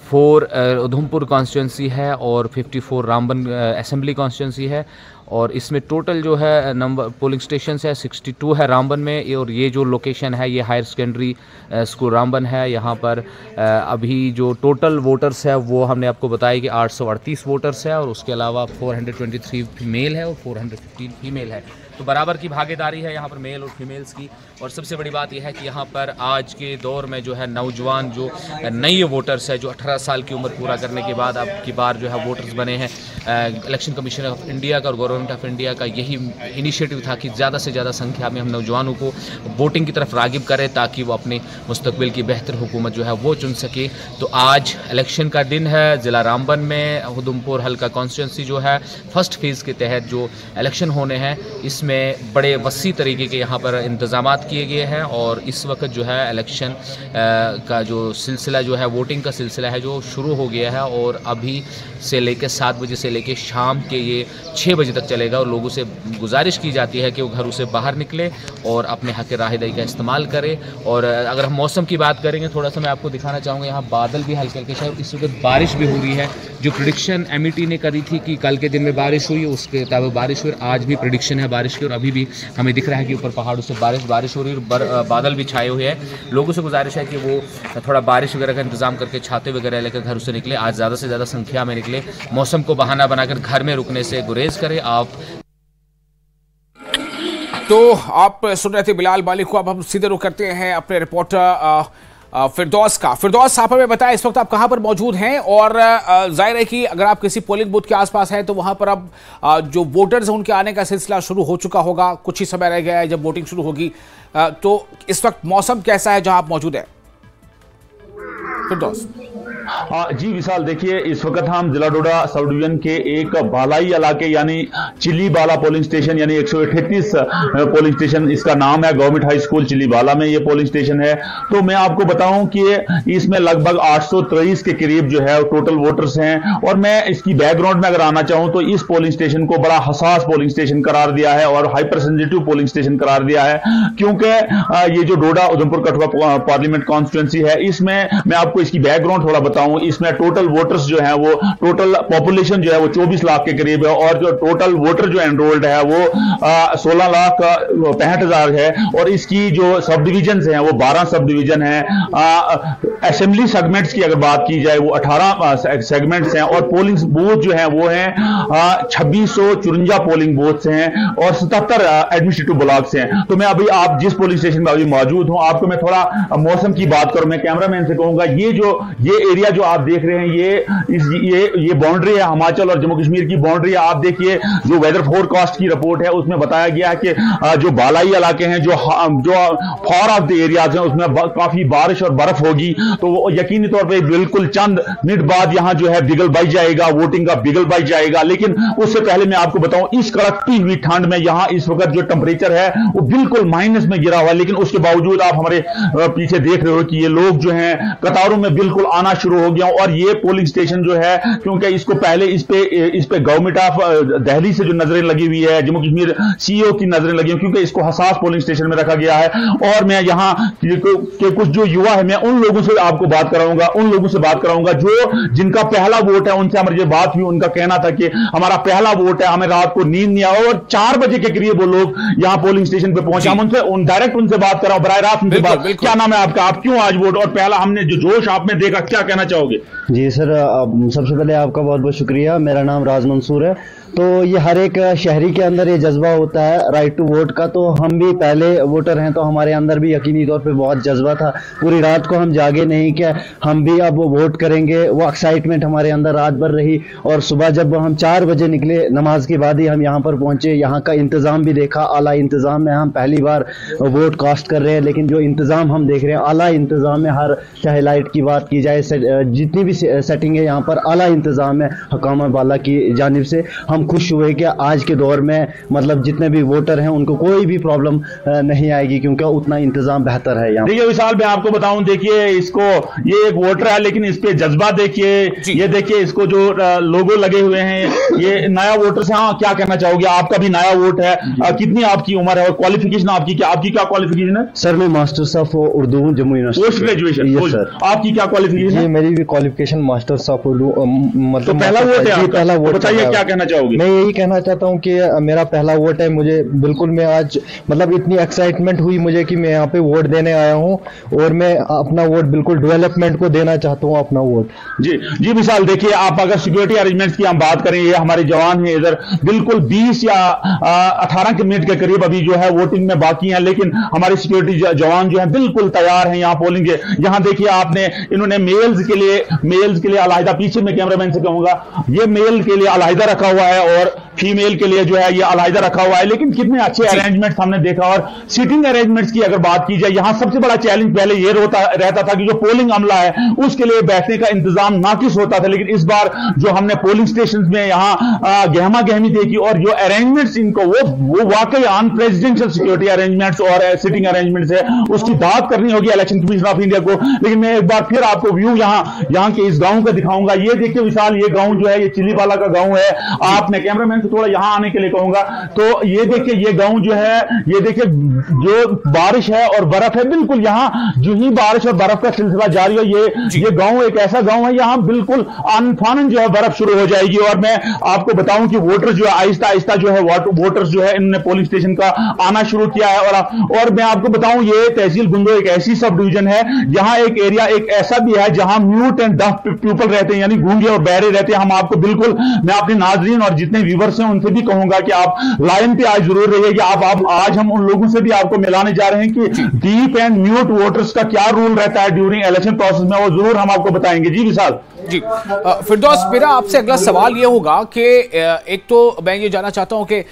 4 उधमपुर कॉन्स्टिट्यूंसी है और 54 रामबन असेंबली कॉन्स्टिट्यूंसी है और इसमें टोटल जो है नंबर पोलिंग स्टेशन है 62 है रामबन में। और ये जो लोकेशन है ये हायर सेकेंडरी स्कूल रामबन है। यहाँ पर अभी जो टोटल वोटर्स है वो हमने आपको बताया कि 838 वोटर्स है और उसके अलावा 423 मेल है और 415 फीमेल है। तो बराबर की भागीदारी है यहाँ पर मेल और फीमेल्स की। और सबसे बड़ी बात यह है कि यहाँ पर आज के दौर में जो है नौजवान जो नए वोटर्स है जो 18 साल की उम्र पूरा करने के बाद अब की बार जो है वोटर्स बने हैं, इलेक्शन कमीशन ऑफ इंडिया का और गवर्नमेंट ऑफ इंडिया का यही इनिशिएटिव था कि ज़्यादा से ज़्यादा संख्या में हम नौजवानों को वोटिंग की तरफ रागिब करें ताकि वो अपने मुस्तकबिल की बेहतर हुकूमत जो है वो चुन सके। तो आज इलेक्शन का दिन है। ज़िला रामबन में उधमपुर हल्का कॉन्स्टिट्यूंसी जो है फर्स्ट फेज़ के तहत जो इलेक्शन होने हैं इसमें बड़े वसी तरीके के यहाँ पर इंतजामात किए गए हैं। और इस वक्त जो है इलेक्शन का जो सिलसिला जो है वोटिंग का सिलसिला है जो शुरू हो गया है और अभी से लेकर 7 बजे से लेकर शाम के ये 6 बजे तक चलेगा। और लोगों से गुजारिश की जाती है कि वो घरों से बाहर निकले और अपने हक़ राहदही का इस्तेमाल करें। और अगर हम मौसम की बात करेंगे थोड़ा सा मैं आपको दिखाना चाहूँगा, यहाँ बादल भी हल्के हल्के शायद इस वक्त बारिश भी हो रही है। जो प्रेडिक्शन MET ने करी थी कि कल के दिन में बारिश हुई उसके तब बारिश हुई, आज भी प्रेडिक्शन है बारिश की और अभी भी हमें दिख रहा है कि ऊपर पहाड़ों से बारिश हो रही है और बादल भी छाए हुए हैं। लोगों से गुजारिश है कि वो थोड़ा बारिश वगैरह का इंतजाम करके छाते वगैरह लेकर घर से निकले। आज ज़्यादा से ज़्यादा संख्या में निकले, मौसम को बहाना बनाकर घर में रुकने से गुरेज करें। आप तो आप सुन रहे थे बिलाल मालिक को। अब हम सीधे रुख करते हैं अपने रिपोर्टर फिरदौस का। फिरदौस, आप हमें बताएं इस वक्त आप कहां पर मौजूद हैं और जाहिर है कि अगर आप किसी पोलिंग बूथ के आसपास हैं तो वहां पर अब जो वोटर्स हैं उनके आने का सिलसिला शुरू हो चुका होगा, कुछ ही समय रह गया है जब वोटिंग शुरू होगी। तो इस वक्त मौसम कैसा है जहां आप मौजूद हैं फिरदौस? जी विशाल, देखिए इस वक्त हम जिला डोडा सब डिवीजन के एक बालाई इलाके यानी चिली बाला पोलिंग स्टेशन यानी 138 पोलिंग स्टेशन इसका नाम है, गवर्नमेंट हाई स्कूल चिली बाला में ये पोलिंग स्टेशन है। तो मैं आपको बताऊं कि इसमें लगभग 823 के करीब जो है टोटल वोटर्स हैं। और मैं इसकी बैकग्राउंड में अगर आना चाहूं तो इस पोलिंग स्टेशन को बड़ा हसास पोलिंग स्टेशन करार दिया है और हाइपर सेंसिटिव पोलिंग स्टेशन करार दिया है, क्योंकि ये जो डोडा उधमपुर कठुआ पार्लियामेंट कॉन्स्टिट्यूंसी है इसमें मैं आपको इसकी बैकग्राउंड थोड़ा बताऊं। इसमें टोटल वोटर्स जो है वो टोटल पॉपुलेशन जो है वो 24 लाख के करीब है और जो टोटल वोटर जो एनरोल्ड है वो 16,65,000 है। और इसकी जो सब डिवीजन हैं वो 12 सब डिवीजन है। असेंबली सेगमेंट्स की अगर बात की जाए वो 18 सेगमेंट्स हैं और पोलिंग बूथ जो है वो हैं 2654 पोलिंग बूथ्स हैं और 77 एडमिनिस्ट्रेटिव ब्लॉक्स हैं। तो मैं अभी आप जिस पोलिंग स्टेशन में अभी मौजूद हूं आपको मैं थोड़ा मौसम की बात करूं, मैं कैमरामैन से कहूंगा ये एरिया जो आप देख रहे हैं ये बाउंड्री है हिमाचल और जम्मू कश्मीर की बाउंड्री है। आप देखिए जो वेदर फोरकास्ट की रिपोर्ट है उसमें बताया गया है कि जो बालाई इलाके हैं जो फॉर ऑफ द एरियाज हैं उसमें काफी बारिश और बर्फ होगी। तो वो यकीनी तौर पे बिल्कुल चंद मिनट बाद यहां जो है बिगल बच जाएगा, वोटिंग का बिगल बच जाएगा। लेकिन उससे पहले मैं आपको बताऊं इस कड़कती हुई ठंड में यहां इस वक्त जो टेम्परेचर है वो बिल्कुल माइनस में गिरा हुआ है। लेकिन उसके बावजूद आप हमारे पीछे देख रहे हो कि ये लोग जो हैं कतारों में बिल्कुल आना शुरू हो गया। और ये पोलिंग स्टेशन जो है क्योंकि इसको पहले इस पे गवर्नमेंट ऑफ दिल्ली से जो नजरें लगी हुई है, जम्मू कश्मीर CEO की नजरें लगी हुई क्योंकि इसको हसास पोलिंग स्टेशन में रखा गया है। और मैं यहां के कुछ जो युवा है मैं उन लोगों से आपको बात कराऊंगा जो जिनका पहला वोट है, उनसे हमारी जो बात हुई उनका कहना था कि हमारा पहला वोट है, हमें रात को नींद नहीं आया और 4 बजे के करीब वो लोग यहां पोलिंग स्टेशन पे पहुंचे। हम डायरेक्ट उनसे बात कर रहा हूं, बराह रास्त उनसे बात। क्या नाम है आपका, आप क्यों आज वोट और पहला हमने जो जोश आप में देखा क्या कहना चाहोगे? जी सर, सबसे पहले आपका बहुत बहुत शुक्रिया। मेरा नाम राज मंसूर है। तो ये हर एक शहरी के अंदर ये जज्बा होता है राइट टू वोट का। तो हम भी पहले वोटर हैं तो हमारे अंदर भी यकीनी तौर पे बहुत जज्बा था। पूरी रात को हम जागे नहीं कि हम भी अब वोट करेंगे, वो एक्साइटमेंट हमारे अंदर रात भर रही। और सुबह जब हम 4 बजे निकले नमाज के बाद ही हम यहाँ पर पहुंचे, यहाँ का इंतज़ाम भी देखा, आला इंतज़ाम में हम पहली बार वोट कास्ट कर रहे हैं। लेकिन जो इंतज़ाम हम देख रहे हैं आला इंतज़ाम में, हर चाहे लाइट की बात की जाए, जितनी भी सेटिंग है यहाँ पर आला इंतज़ाम है हुकामा वाला की जानिब से। हम खुश हुए कि आज के दौर में मतलब जितने भी वोटर हैं उनको कोई भी प्रॉब्लम नहीं आएगी, क्योंकि उतना इंतजाम बेहतर है यहाँ। देखिए विशाल, मैं आपको बताऊं, देखिए इसको, ये एक वोटर है लेकिन इस पे जज्बा देखिए, ये देखिए इसको जो लोगो लगे हुए हैं, ये नया वोटर से। हाँ, क्या कहना चाहोगे? आपका भी नया वोट है, कितनी आपकी उम्र है और क्वालिफिकेशन आपकी क्या क्वालिफिकेशन है? सर मैं masters of Urdu Jammu university, post graduation. Yes sir. आपकी क्या क्वालिफिकेशन है? मेरी भी क्वालिफिकेशन मास्टर्स ऑफ उर्दू, मतलब तो पहला वोट है, पहला वोट। बताइए क्या कहना चाहोगे? मैं यही कहना चाहता हूँ कि मेरा पहला वोट है। मुझे बिल्कुल, मैं आज मतलब इतनी एक्साइटमेंट हुई मुझे कि मैं यहाँ पे वोट देने आया हूँ और मैं अपना वोट बिल्कुल डेवलपमेंट को देना चाहता हूँ अपना वोट। जी विशाल, देखिए आप अगर सिक्योरिटी अरेंजमेंट्स की हम बात करें, ये हमारे जवान हैं इधर, बिल्कुल 20 या 18 मिनट के करीब अभी जो है वोटिंग में बाकी है, लेकिन हमारे सिक्योरिटी जवान जो है बिल्कुल तैयार हैं यहाँ पोलिंग के। यहाँ देखिए आपने, इन्होंने मेल्स के लिए अलग, पीछे में कैमरामैन से कहूंगा, ये मेल के लिए अलग रखा हुआ है और फीमेल के लिए जो है ये अलग रखा हुआ है, लेकिन कितने अच्छे अरेंजमेंट्स हमने देखा। और सीटिंग अरेंजमेंट्स की अगर बात की जाए, यहां सबसे बड़ा चैलेंज पहले ये रहता था कि जो पोलिंग अमला है उसके लिए बैठने का इंतजाम नाकिस होता था, लेकिन इस बार जो हमने पोलिंग स्टेशन में यहाँ गहमा गहमी देखी और जो अरेंजमेंट्स इनको वो वाकई ऑन प्रेसिडेंशियल सिक्योरिटी अरेंजमेंट्स और सिटिंग अरेंजमेंट्स है, उसकी दाद करनी होगी इलेक्शन कमीशन ऑफ इंडिया को। लेकिन मैं एक बार फिर आपको व्यू यहाँ के इस गांव का दिखाऊंगा। ये देखिए विशाल, ये गांव जो है ये चिलीवाला का गांव है। आपने कैमरामैन से थोड़ा यहां आने के लिए कहूंगा, तो ये देखिए ये गांव जो है, ये देखिए जो बारिश है और बर्फ है, बिल्कुल यहाँ जो ही बारिश और बर्फ का सिलसिला जारी है, ये गांव एक ऐसा गांव है यहाँ बिल्कुल अनफानन जो है बर्फ शुरू हो जाएगी। और मैं आपको बताऊं कि वोटर जो है आहिस्ता आहिस्ता जो है वोटर्स जो है इन्होंने पोलिंग स्टेशन का आना शुरू किया है। और मैं आपको बताऊं, ये तहसील गुंदो एक ऐसी सब डिवीजन है जहां एक एरिया एक ऐसा भी है जहां म्यूट एंड डफ पीपल रहते हैं, यानी गूंगे और बहरे रहते हैं। हम आपको बिल्कुल, मैं अपने नाजरीन और जितने व्यूवर्स हैं उनसे भी कहूंगा कि आप लाइन पे आज जरूर रहिए। आप आज हम उन लोगों से भी आपको मिलाने जा रहे हैं कि डीप एंड म्यूट वोटर्स का क्या रूल रहता है ड्यूरिंग इलेक्शन प्रोसेस में, वो जरूर हम आपको बताएंगे। जी विशाल। जी फिरदौस, मेरा आपसे अगला सवाल ये होगा कि एक तो मैं ये जानना चाहता हूं कि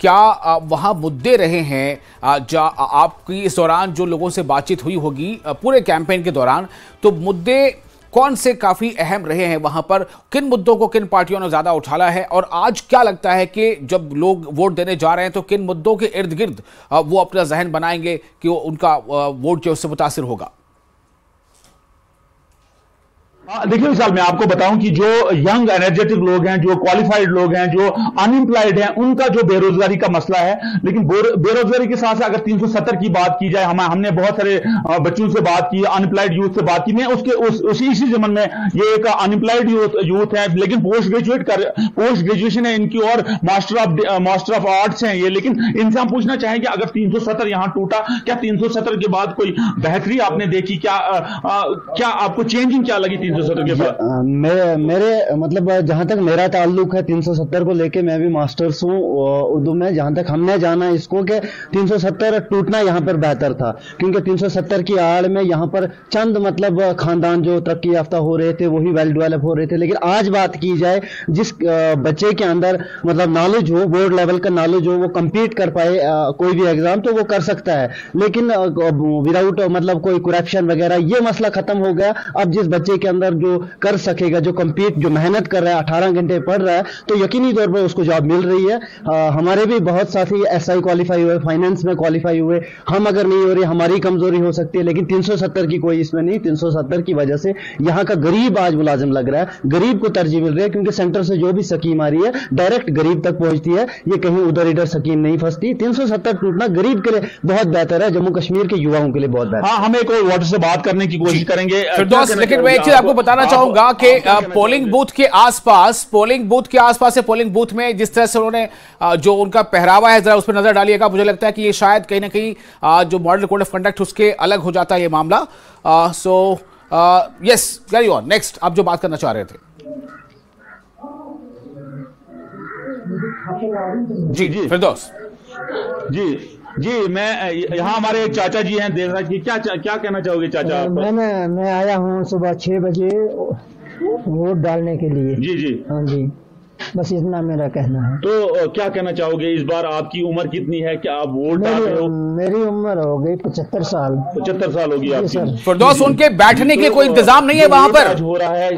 क्या वहां मुद्दे रहे हैं आपकी इस दौरान जो लोगों से बातचीत हुई होगी पूरे कैंपेन के दौरान, तो मुद्दे कौन से काफी अहम रहे हैं वहां पर, किन मुद्दों को किन पार्टियों ने ज्यादा उछाला है, और आज क्या लगता है कि जब लोग वोट देने जा रहे हैं तो किन मुद्दों के इर्द गिर्द वो अपना जहन बनाएंगे कि उनका वोट जो उससे मुतासिर होगा? देखिए विशाल, मैं आपको बताऊं कि जो यंग एनर्जेटिक लोग हैं, जो क्वालिफाइड लोग हैं, जो अनएम्प्लॉयड हैं, उनका जो बेरोजगारी का मसला है, लेकिन बेरोजगारी के साथ साथ अगर 370 की बात की जाए, हमने बहुत सारे बच्चों से बात की, अनएम्प्लॉयड यूथ से बात की। मैं इसी जमन में ये एक अनएम्प्लॉयड यूथ है, लेकिन पोस्ट ग्रेजुएशन है इनकी और मास्टर ऑफ आर्ट्स हैं ये, लेकिन इनसे हम पूछना चाहेंगे अगर 370 यहां टूटा, क्या 370 के बाद कोई बेहतरी आपने देखी? क्या आपको चेंजिंग क्या लगी 370 के बाद? मेरे मतलब जहां तक मेरा ताल्लुक है 370 को लेके, मैं भी मास्टर्स हूँ उर्दू में। जहां तक हमने जाना इसको कि 370 टूटना यहाँ पर बेहतर था, क्योंकि 370 की आड़ में यहाँ पर चंद मतलब खानदान जो तरक्की याफ्ता हो रहे थे वही वेल डेवलप हो रहे थे। लेकिन आज बात की जाए, जिस बच्चे के अंदर मतलब नॉलेज हो, बोर्ड लेवल का नॉलेज हो, वो कम्पीट कर पाए कोई भी एग्जाम, तो वो कर सकता है, लेकिन विदाउट मतलब कोई करप्शन वगैरह ये मसला खत्म हो गया। अब जिस बच्चे के अंदर जो कर सकेगा, जो कम्पीट, जो मेहनत कर रहा है, 18 घंटे पढ़ रहा है, तो यकीनी तौर पर उसको जॉब मिल रही है। हमारे भी बहुत साथी एसआई क्वालिफाई हुए, फाइनेंस में क्वालिफाई हुए, हम अगर नहीं हो रही, हमारी कमजोरी हो सकती है, लेकिन 370 की कोई इसमें नहीं। 370 की वजह से यहाँ का गरीब आज मुलाजिम लग रहा है, गरीब को तरजीह मिल रही है, क्योंकि सेंटर से जो भी स्कीम आ रही है डायरेक्ट गरीब तक पहुंचती है, ये कहीं उधर इधर स्कीम नहीं फंसती। 370 टूटना गरीब के लिए बहुत बेहतर है, जम्मू कश्मीर के युवाओं के लिए बहुत बेहतर। हाँ, हम एक और वोटर से बात करने की कोशिश करेंगे, लेकिन मैं एक चीज आपको बताना चाहूंगा कि पोलिंग बूथ के आसपास से पोलिंग बूथ में जिस तरह से उन्होंने जो उनका पहरावा है, जरा उस पर नजर डालिएगा। मुझे लगता है कि ये शायद कहीं ना कहीं जो मॉडल कोड ऑफ कंडक्ट उसके अलग हो जाता है ये मामला। So yes, carry on, next आप जो बात करना चाह रहे थे। जी फिरदौस। जी मैं यहाँ हमारे एक चाचा जी हैं देवराज जी, क्या कहना चाहोगे चाचा? मैं आया हूँ सुबह 6 बजे वोट डालने के लिए। जी हाँ जी, बस इतना मेरा कहना है। तो क्या कहना चाहोगे, इस बार आपकी उम्र कितनी है, क्या आप वोट डाल रहे हो? मेरी उम्र हो गई 75 साल। 75 साल होगी आपकी। फिरदौस, उनके बैठने के कोई इंतजाम नहीं है वहां पर? हो रहा है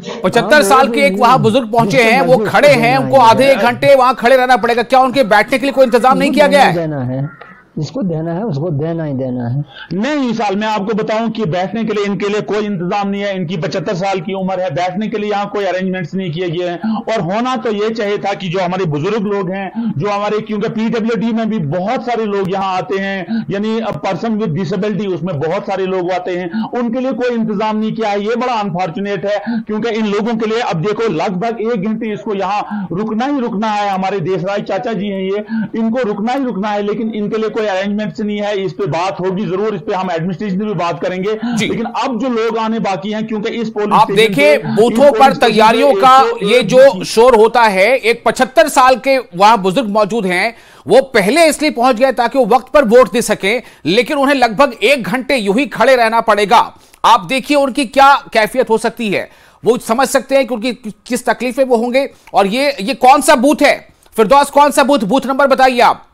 75 साल के एक वहां बुजुर्ग पहुंचे हैं, वो खड़े हैं, उनको आधे 1 घंटे वहां खड़े रहना पड़ेगा। क्या उनके बैठने के लिए कोई इंतजाम नहीं किया गया है? जिसको देना है उसको देना ही देना है। नहीं साल मैं आपको बताऊं कि बैठने के लिए इनके लिए कोई इंतजाम नहीं है। इनकी 75 साल की उम्र है, बैठने के लिए यहाँ कोई अरेंजमेंट्स नहीं किए गए हैं। और होना तो ये चाहिए था कि जो हमारे बुजुर्ग लोग हैं, जो हमारे, क्योंकि पीडब्ल्यूडी में भी बहुत सारे लोग यहाँ आते हैं, यानी पर्सन विद डिसेबिलिटी, उसमें बहुत सारे लोग आते हैं, उनके लिए कोई इंतजाम नहीं किया है। ये बड़ा अनफॉर्चुनेट है, क्योंकि इन लोगों के लिए अब देखो लगभग 1 घंटे इसको यहाँ रुकना ही रुकना है। हमारे देशराज चाचा जी हैं, ये इनको रुकना ही रुकना है, लेकिन इनके लिए कोई अरेंजमेंट्स नहीं है। इस पे बात होगी जरूर, इस पे हम एडमिनिस्ट्रेशन भी बात करेंगे, लेकिन अब जो लोग आने बाकी हैं, क्योंकि इस पोलिंग आप देखिए बूथों पर तैयारियों का ये जो शोर होता है, एक 75 साल के वहां बुजुर्ग मौजूद हैं, वो पहले इसलिए पहुंच गए ताकि वो वक्त पर वोट दे सके, लेकिन उन्हें लगभग 1 घंटे यूं ही खड़े रहना पड़ेगा। आप देखिए उनकी क्या कैफियत हो सकती है, वो समझ सकते हैं कि उनकी किस तकलीफें वो होंगे। और ये कौन सा बूथ है फिरदौस, कौन सा बूथ नंबर बताइए आप?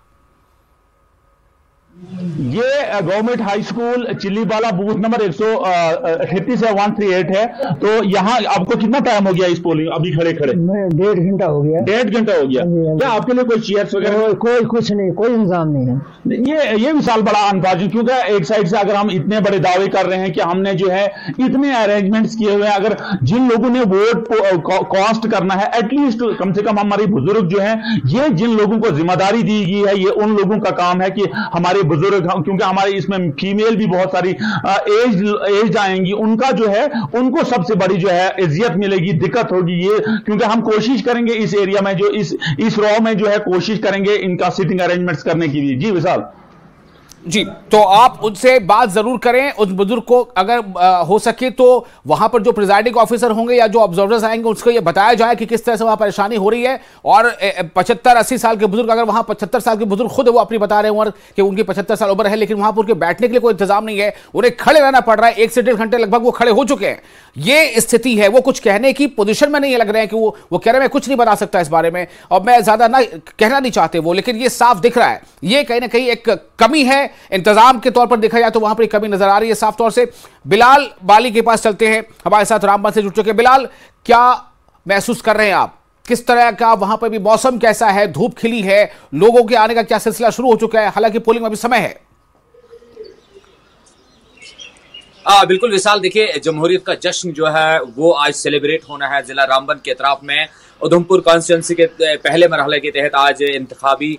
ये government high school Chillibala booth number 138 है, 138 है। तो यहाँ आपको कितना टाइम हो गया इस पोलिंग अभी खड़े खड़े? 1.5 घंटा हो गया। 1.5 घंटा हो गया। क्या आपके लिए कोई चेयर्स वगैरह? कोई कुछ नहीं, कोई इंतजाम नहीं है। ये मिसाल बड़ा अनफॉर्चुनेट, क्योंकि एक साइड से अगर हम इतने बड़े दावे कर रहे हैं कि हमने जो है इतने अरेंजमेंट्स किए हुए हैं, अगर जिन लोगों ने वोट कास्ट करना है, एटलीस्ट कम से कम हमारे बुजुर्ग जो है, ये जिन लोगों को जिम्मेदारी दी गई है, ये उन लोगों का काम है कि हमारे बुजुर्ग, क्योंकि हमारे इसमें फीमेल भी बहुत सारी एज आएंगी, उनका जो है उनको सबसे बड़ी जो है इज्जत मिलेगी, दिक्कत होगी ये, क्योंकि हम कोशिश करेंगे इस एरिया में जो इस रॉ में जो है कोशिश करेंगे इनका सिटिंग अरेंजमेंट्स करने की भी। जी विशाल जी, तो आप उनसे बात जरूर करें, उस बुजुर्ग को अगर हो सके तो वहां पर जो प्रिजाइडिंग ऑफिसर होंगे या जो ऑब्जर्वर्स आएंगे उसको ये बताया जाए कि किस तरह से वहां परेशानी हो रही है। और 75-80 साल के बुजुर्ग, अगर वहां 75 साल के बुजुर्ग खुद वो अपनी बता रहे हैं उम्र कि उनकी 75 साल उम्र है, लेकिन वहां पर उनके बैठने के लिए कोई इंतजाम नहीं है, उन्हें खड़े रहना पड़ रहा है। 1 से 1.5 घंटे लगभग वो खड़े हो चुके हैं। ये स्थिति है, वो कुछ कहने की पोजीशन में नहीं लग रहे हैं कि वो कह रहे हैं मैं कुछ नहीं बता सकता इस बारे में, और मैं ज्यादा ना कहना नहीं चाहते वो, लेकिन ये साफ दिख रहा है ये कहीं ना कहीं एक कमी है। इंतजाम के तौर पर देखा जाए तो वहां पर एक कमी नजर आ रही है साफ तौर से। बिलाल बाली के पास चलते हैं, हमारे साथ रामबन से जुड़ चुके। बिलाल, क्या महसूस कर रहे हैं आप, किस तरह का वहां पर भी मौसम कैसा है, धूप खिली है, लोगों के आने का क्या सिलसिला शुरू हो चुका है? हालांकि पोलिंग में अभी समय है। बिल्कुल विशाल, देखिए जमहूरियत का जश्न जो है वो आज सेलिब्रेट होना है जिला रामबन के अतराफ में। उधमपुर कॉन्स्टिट्यूंसी के पहले मरहले के तहत आज इंतखाबी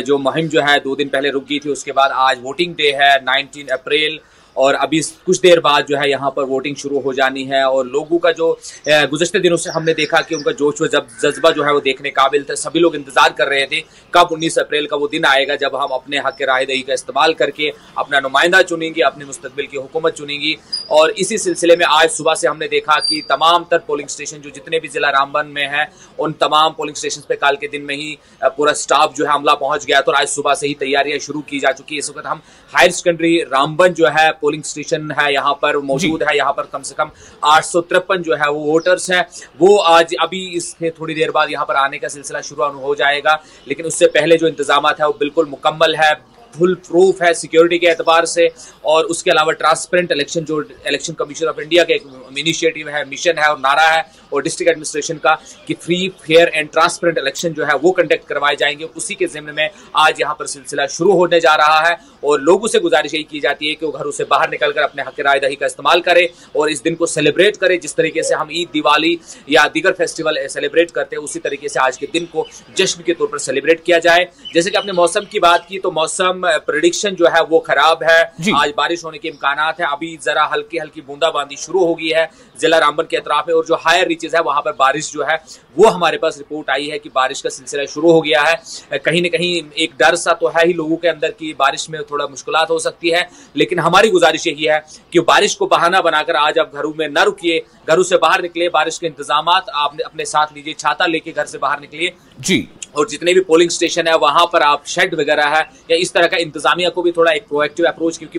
जो मुहिम जो है 2 दिन पहले रुक गई थी, उसके बाद आज वोटिंग डे है 19 अप्रैल, और अभी कुछ देर बाद जो है यहाँ पर वोटिंग शुरू हो जानी है। और लोगों का जो गुज़श्ते दिनों से हमने देखा कि उनका जोश व जज्बा जो है वो देखने काबिल था। सभी लोग इंतजार कर रहे थे कब 19 अप्रैल का वो दिन आएगा जब हम अपने हक के राय-दही का इस्तेमाल करके अपना नुमाइंदा चुनेंगे, अपने मुस्तकबिल की हुकूमत चुनेंगी। और इसी सिलसिले में आज सुबह से हमने देखा कि तमाम तर पोलिंग स्टेशन जो जितने भी जिला रामबन में है, उन तमाम पोलिंग स्टेशन पे कल के दिन में ही पूरा स्टाफ जो है अमला पहुंच गया। तो आज सुबह से ही तैयारियां शुरू की जा चुकी है। इस वक्त हम हायर सेकेंडरी रामबन जो है पोलिंग स्टेशन है यहाँ पर मौजूद है। यहाँ पर कम से कम 853 जो है वो वोटर्स हैं, वो आज अभी इसके थोड़ी देर बाद यहाँ पर आने का सिलसिला शुरू हो जाएगा। लेकिन उससे पहले जो इंतजामात है वो बिल्कुल मुकम्मल है, फुल प्रूफ है सिक्योरिटी के एतबार से। और उसके अलावा ट्रांसपेरेंट इलेक्शन जो इलेक्शन कमीशन ऑफ इंडिया का एक इनिशिएटिव है, मिशन है और नारा है और डिस्ट्रिक्ट एडमिनिस्ट्रेशन का कि free fair and transparent election जो है वो कंडक्ट करवाए जाएंगे। उसी के जिम्मे में आज यहाँ पर सिलसिला शुरू होने जा रहा है। और लोगों से गुजारिश यही की जाती है कि वो घरों से बाहर निकलकर अपने हक राय-दही का इस्तेमाल करें और इस दिन को सेलिब्रेट करें। जिस तरीके से हम ईद, दिवाली या दीगर फेस्टिवल सेलिब्रेट करते हैं, उसी तरीके से आज के दिन को जश्न के तौर पर सेलिब्रेट किया जाए। जैसे कि आपने मौसम की बात की, तो मौसम प्रेडिक्शन जो है वो खराब है। आज बारिश होने के इम्कानात है। अभी जरा हल्की हल्की बूंदाबांदी शुरू हो गई है जिला रामबन के अतराफ में, और जो हायर रीचेज है वहां पर बारिश जो है वो हमारे पास रिपोर्ट आई है कि बारिश का सिलसिला शुरू हो गया है। कहीं न कहीं एक डर सा तो है ही लोगों के अंदर की बारिश में थोड़ा मुश्किलात हो सकती है, लेकिन हमारी गुजारिश यही है कि बारिश को बहाना बनाकर आज आप घरों में न रुकिए, घरों से बाहर निकले, बारिश के इंतजामात आप अपने साथ लीजिए, छाता लेके घर से बाहर निकलिए जी। और जितने भी पोलिंग स्टेशन है वहां पर आप शेड वगैरह है या इस तरह का इंतजामिया को भी थोड़ा एक प्रोएक्टिव अप्रोच, क्योंकि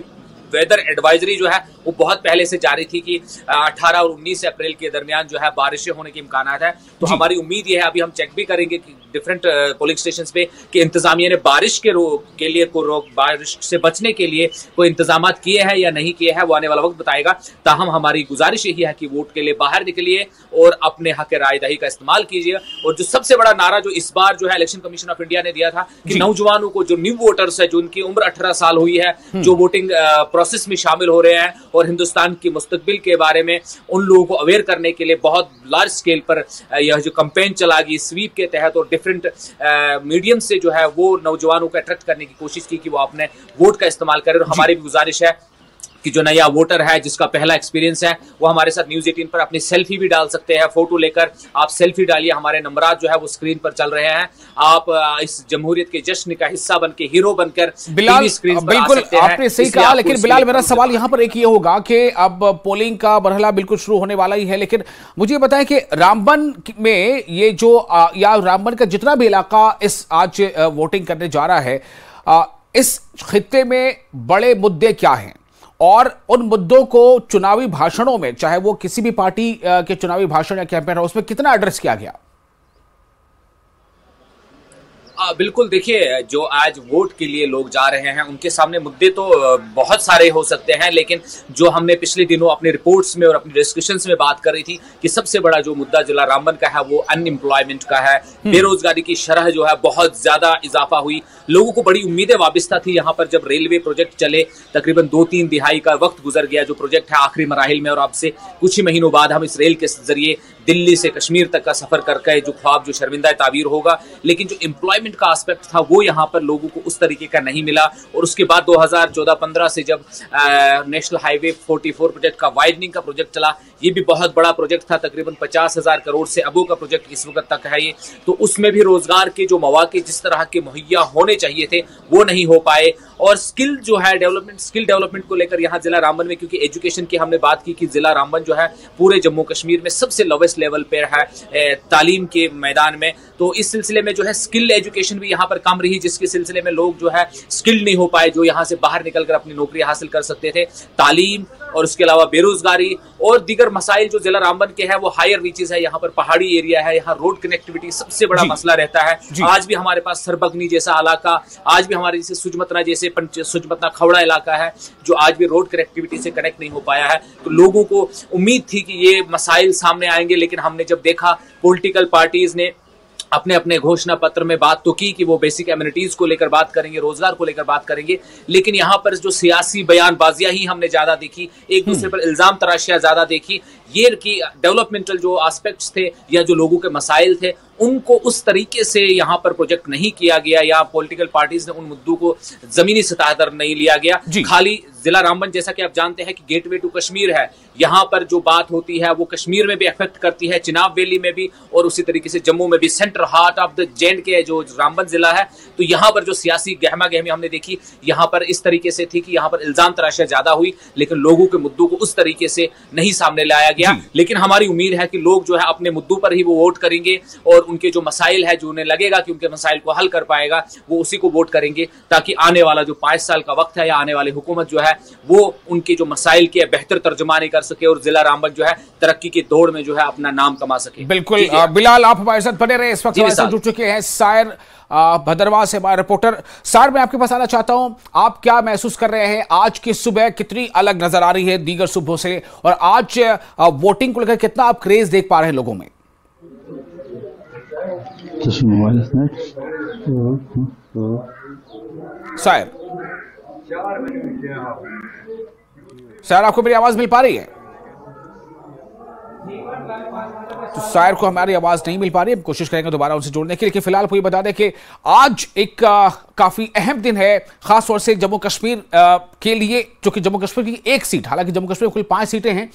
वेदर एडवाइजरी जो है वो बहुत पहले से जारी थी कि 18 और 19 अप्रैल के दरमियान जो है बारिशें होने के इम्कानात है। तो हमारी उम्मीद ये है, अभी हम चेक भी करेंगे कि डिफरेंट पोलिंग स्टेशन पे कि इंतजामिया ने बारिश के लिए बारिश से बचने के लिए कोई इंतजाम किए हैं या नहीं किए हैं, वो आने वाला वक्त बताएगा। ताहम हमारी गुजारिश यही है कि वोट के लिए बाहर निकलिए और अपने हक राय दही का इस्तेमाल कीजिए। और जो सबसे बड़ा नारा जो इस बार जो है इलेक्शन कमीशन ऑफ इंडिया ने दिया था कि नौजवानों को, जो न्यू वोटर्स है, जो उनकी उम्र 18 साल हुई है, जो वोटिंग प्रोसेस में शामिल हो रहे हैं और हिंदुस्तान की मुस्तकबिल के बारे में उन लोगों को अवेयर करने के लिए बहुत लार्ज स्केल पर यह जो कैंपेन चला गई स्वीप के तहत और डिफरेंट मीडियम से जो है वो नौजवानों को अट्रैक्ट करने की कोशिश की कि वो अपने वोट का इस्तेमाल करें। और हमारी भी गुजारिश है कि जो नया वोटर है जिसका पहला एक्सपीरियंस है वो हमारे साथ न्यूज़ 18 पर अपनी सेल्फी भी डाल सकते हैं, फोटो लेकर आप सेल्फी डालिए। हमारे नंबरात जो है वो स्क्रीन पर चल रहे हैं। आप इस जमहूरियत के जश्न का हिस्सा बनकर, हीरो बनकर बिलाल, स्क्रीन पर बिल्कुल आ सकते हैं। आपने सही कहा, लेकिन बिलाल मेरा सवाल यहाँ पर एक ये होगा कि अब पोलिंग का मरहला बिल्कुल शुरू होने वाला ही है, लेकिन मुझे बताएं कि रामबन में ये जो या रामबन का जितना भी इलाका इस आज वोटिंग करने जा रहा है, इस खित्ते में बड़े मुद्दे क्या हैं और उन मुद्दों को चुनावी भाषणों में, चाहे वो किसी भी पार्टी के चुनावी भाषण या कैंपेन हो, उसमें कितना एड्रेस किया गया? बिल्कुल, देखिए जो आज वोट के लिए लोग जा रहे हैं उनके सामने मुद्दे तो बहुत सारे हो सकते हैं, लेकिन जो हमने पिछले दिनों अपने रिपोर्ट्स में और अपनी डिस्कशंस में बात करी थी कि सबसे बड़ा जो मुद्दा जिला रामबन का है वो अनएम्प्लॉयमेंट का है। बेरोजगारी की शरह जो है बहुत ज्यादा इजाफा हुई। लोगों को बड़ी उम्मीदें वाबस्ता थी यहाँ पर जब रेलवे प्रोजेक्ट चले, तकरीबन 2-3 दिहाई का वक्त गुजर गया जो प्रोजेक्ट है आखिरी मराहिल में, और अब से कुछ ही महीनों बाद हम इस रेल के जरिए दिल्ली से कश्मीर तक का सफर करके जो ख्वाब जो शर्मिंदा ताबीर होगा। लेकिन जो एम्प्लॉयमेंट का एस्पेक्ट था वो यहाँ पर लोगों को उस तरीके का नहीं मिला। और उसके बाद 2014-15 से जब नेशनल हाईवे 44 प्रोजेक्ट का वाइडनिंग का प्रोजेक्ट चला, ये भी बहुत बड़ा प्रोजेक्ट था, तकरीबन 50,000 करोड़ से अबो का प्रोजेक्ट इस वक्त तक है ये। तो उसमें भी रोजगार के जो मौके जिस तरह के मुहैया होने चाहिए थे वो नहीं हो पाए। और स्किल जो है स्किल डेवलपमेंट को लेकर यहाँ जिला रामबन में, क्योंकि एजुकेशन की हमने बात की कि जिला रामबन जो है पूरे जम्मू कश्मीर में सबसे लोवेस्ट लेवल पे है तालीम के मैदान में, तो इस सिलसिले में जो है स्किल एजुकेशन भी यहाँ पर कम रही, जिसके सिलसिले में लोग जो है स्किल्ड नहीं हो पाए जो यहाँ से बाहर निकलकर अपनी नौकरी हासिल कर सकते थे। तालीम और उसके अलावा बेरोजगारी और दीगर मसाइल जो जिला रामबन के हैं वो हायर रीचेस है, यहाँ पर पहाड़ी एरिया है, यहाँ रोड कनेक्टिविटी सबसे बड़ा मसला रहता है। आज भी हमारे पास सरबगनी जैसा इलाका, आज भी हमारे जैसे सुजमतना जैसे सुजमतना खवड़ा इलाका है जो आज भी रोड कनेक्टिविटी से कनेक्ट नहीं हो पाया है। तो लोगों को उम्मीद थी कि ये मसाइल सामने आएंगे, लेकिन हमने जब देखा पॉलिटिकल पार्टीज ने अपने अपने घोषणा पत्र में बात तो की कि वो बेसिक एमिनिटीज को लेकर बात करेंगे, रोजगार को लेकर बात करेंगे, लेकिन यहाँ पर जो सियासी बयानबाजियां ही हमने ज्यादा देखी, एक दूसरे पर इल्जाम तराशियां ज्यादा देखी। ये कि डेवलपमेंटल जो एस्पेक्ट्स थे या जो लोगों के मसाइल थे उनको उस तरीके से यहाँ पर प्रोजेक्ट नहीं किया गया, या पॉलिटिकल पार्टीज ने उन मुद्दों को जमीनी सतह पर नहीं लिया गया। खाली जिला रामबन जैसा कि आप जानते हैं कि गेटवे टू कश्मीर है, यहाँ पर जो बात होती है वो कश्मीर में भी अफेक्ट करती है, चिनाब वैली में भी, और उसी तरीके से जम्मू में भी। Centre heart of the J&K जो रामबन जिला है, तो यहाँ पर जो सियासी गहमा गहमी हमने देखी यहाँ पर इस तरीके से थी कि यहाँ पर इल्जाम तराशियां ज्यादा हुई, लेकिन लोगों के मुद्दों को उस तरीके से नहीं सामने लाया गया। लेकिन हमारी उम्मीद है कि लोग जो है अपने मुद्दों पर ही वो वोट करेंगे और उनके जो मसाइल है जो उन्हें लगेगा कि उनके मसाइल को हल कर पाएगा वो उसी को वोट करेंगे, ताकि आने वाला जो 5 साल का वक्त है या आने वाली हुकूमत जो है वो उनके जो मसाइल के बेहतर तर्जुमानी कर सके और जिला रामबन जो है तरक्की की दौड़ में जो है अपना नाम कमा सके। बिल्कुल बिलाल, आप हमारे साथ बने रहे। इस वक्त हमारे साथ जुड़ चुके हैं सायर भद्रवाह से हमारे रिपोर्टर। सायर, मैं आपके पास आना चाहता हूं, आप क्या महसूस कर रहे हैं? आज की सुबह कितनी अलग नजर आ रही है दीगर सुबह से, और आज वोटिंग को लेकर कितना आप क्रेज देख पा रहे हैं लोगों में? सायर, आपको मेरी आवाज मिल पा रही है? तो सायर को हमारी आवाज नहीं मिल पा रही है, कोशिश करेंगे दोबारा उनसे जोड़ने की। लेकिन फिलहाल आपको ये बता दें कि आज एक काफी अहम दिन है, खासतौर से जम्मू कश्मीर के लिए, जो कि जम्मू कश्मीर की एक सीट, हालांकि जम्मू कश्मीर में कुल 5 सीटें हैं,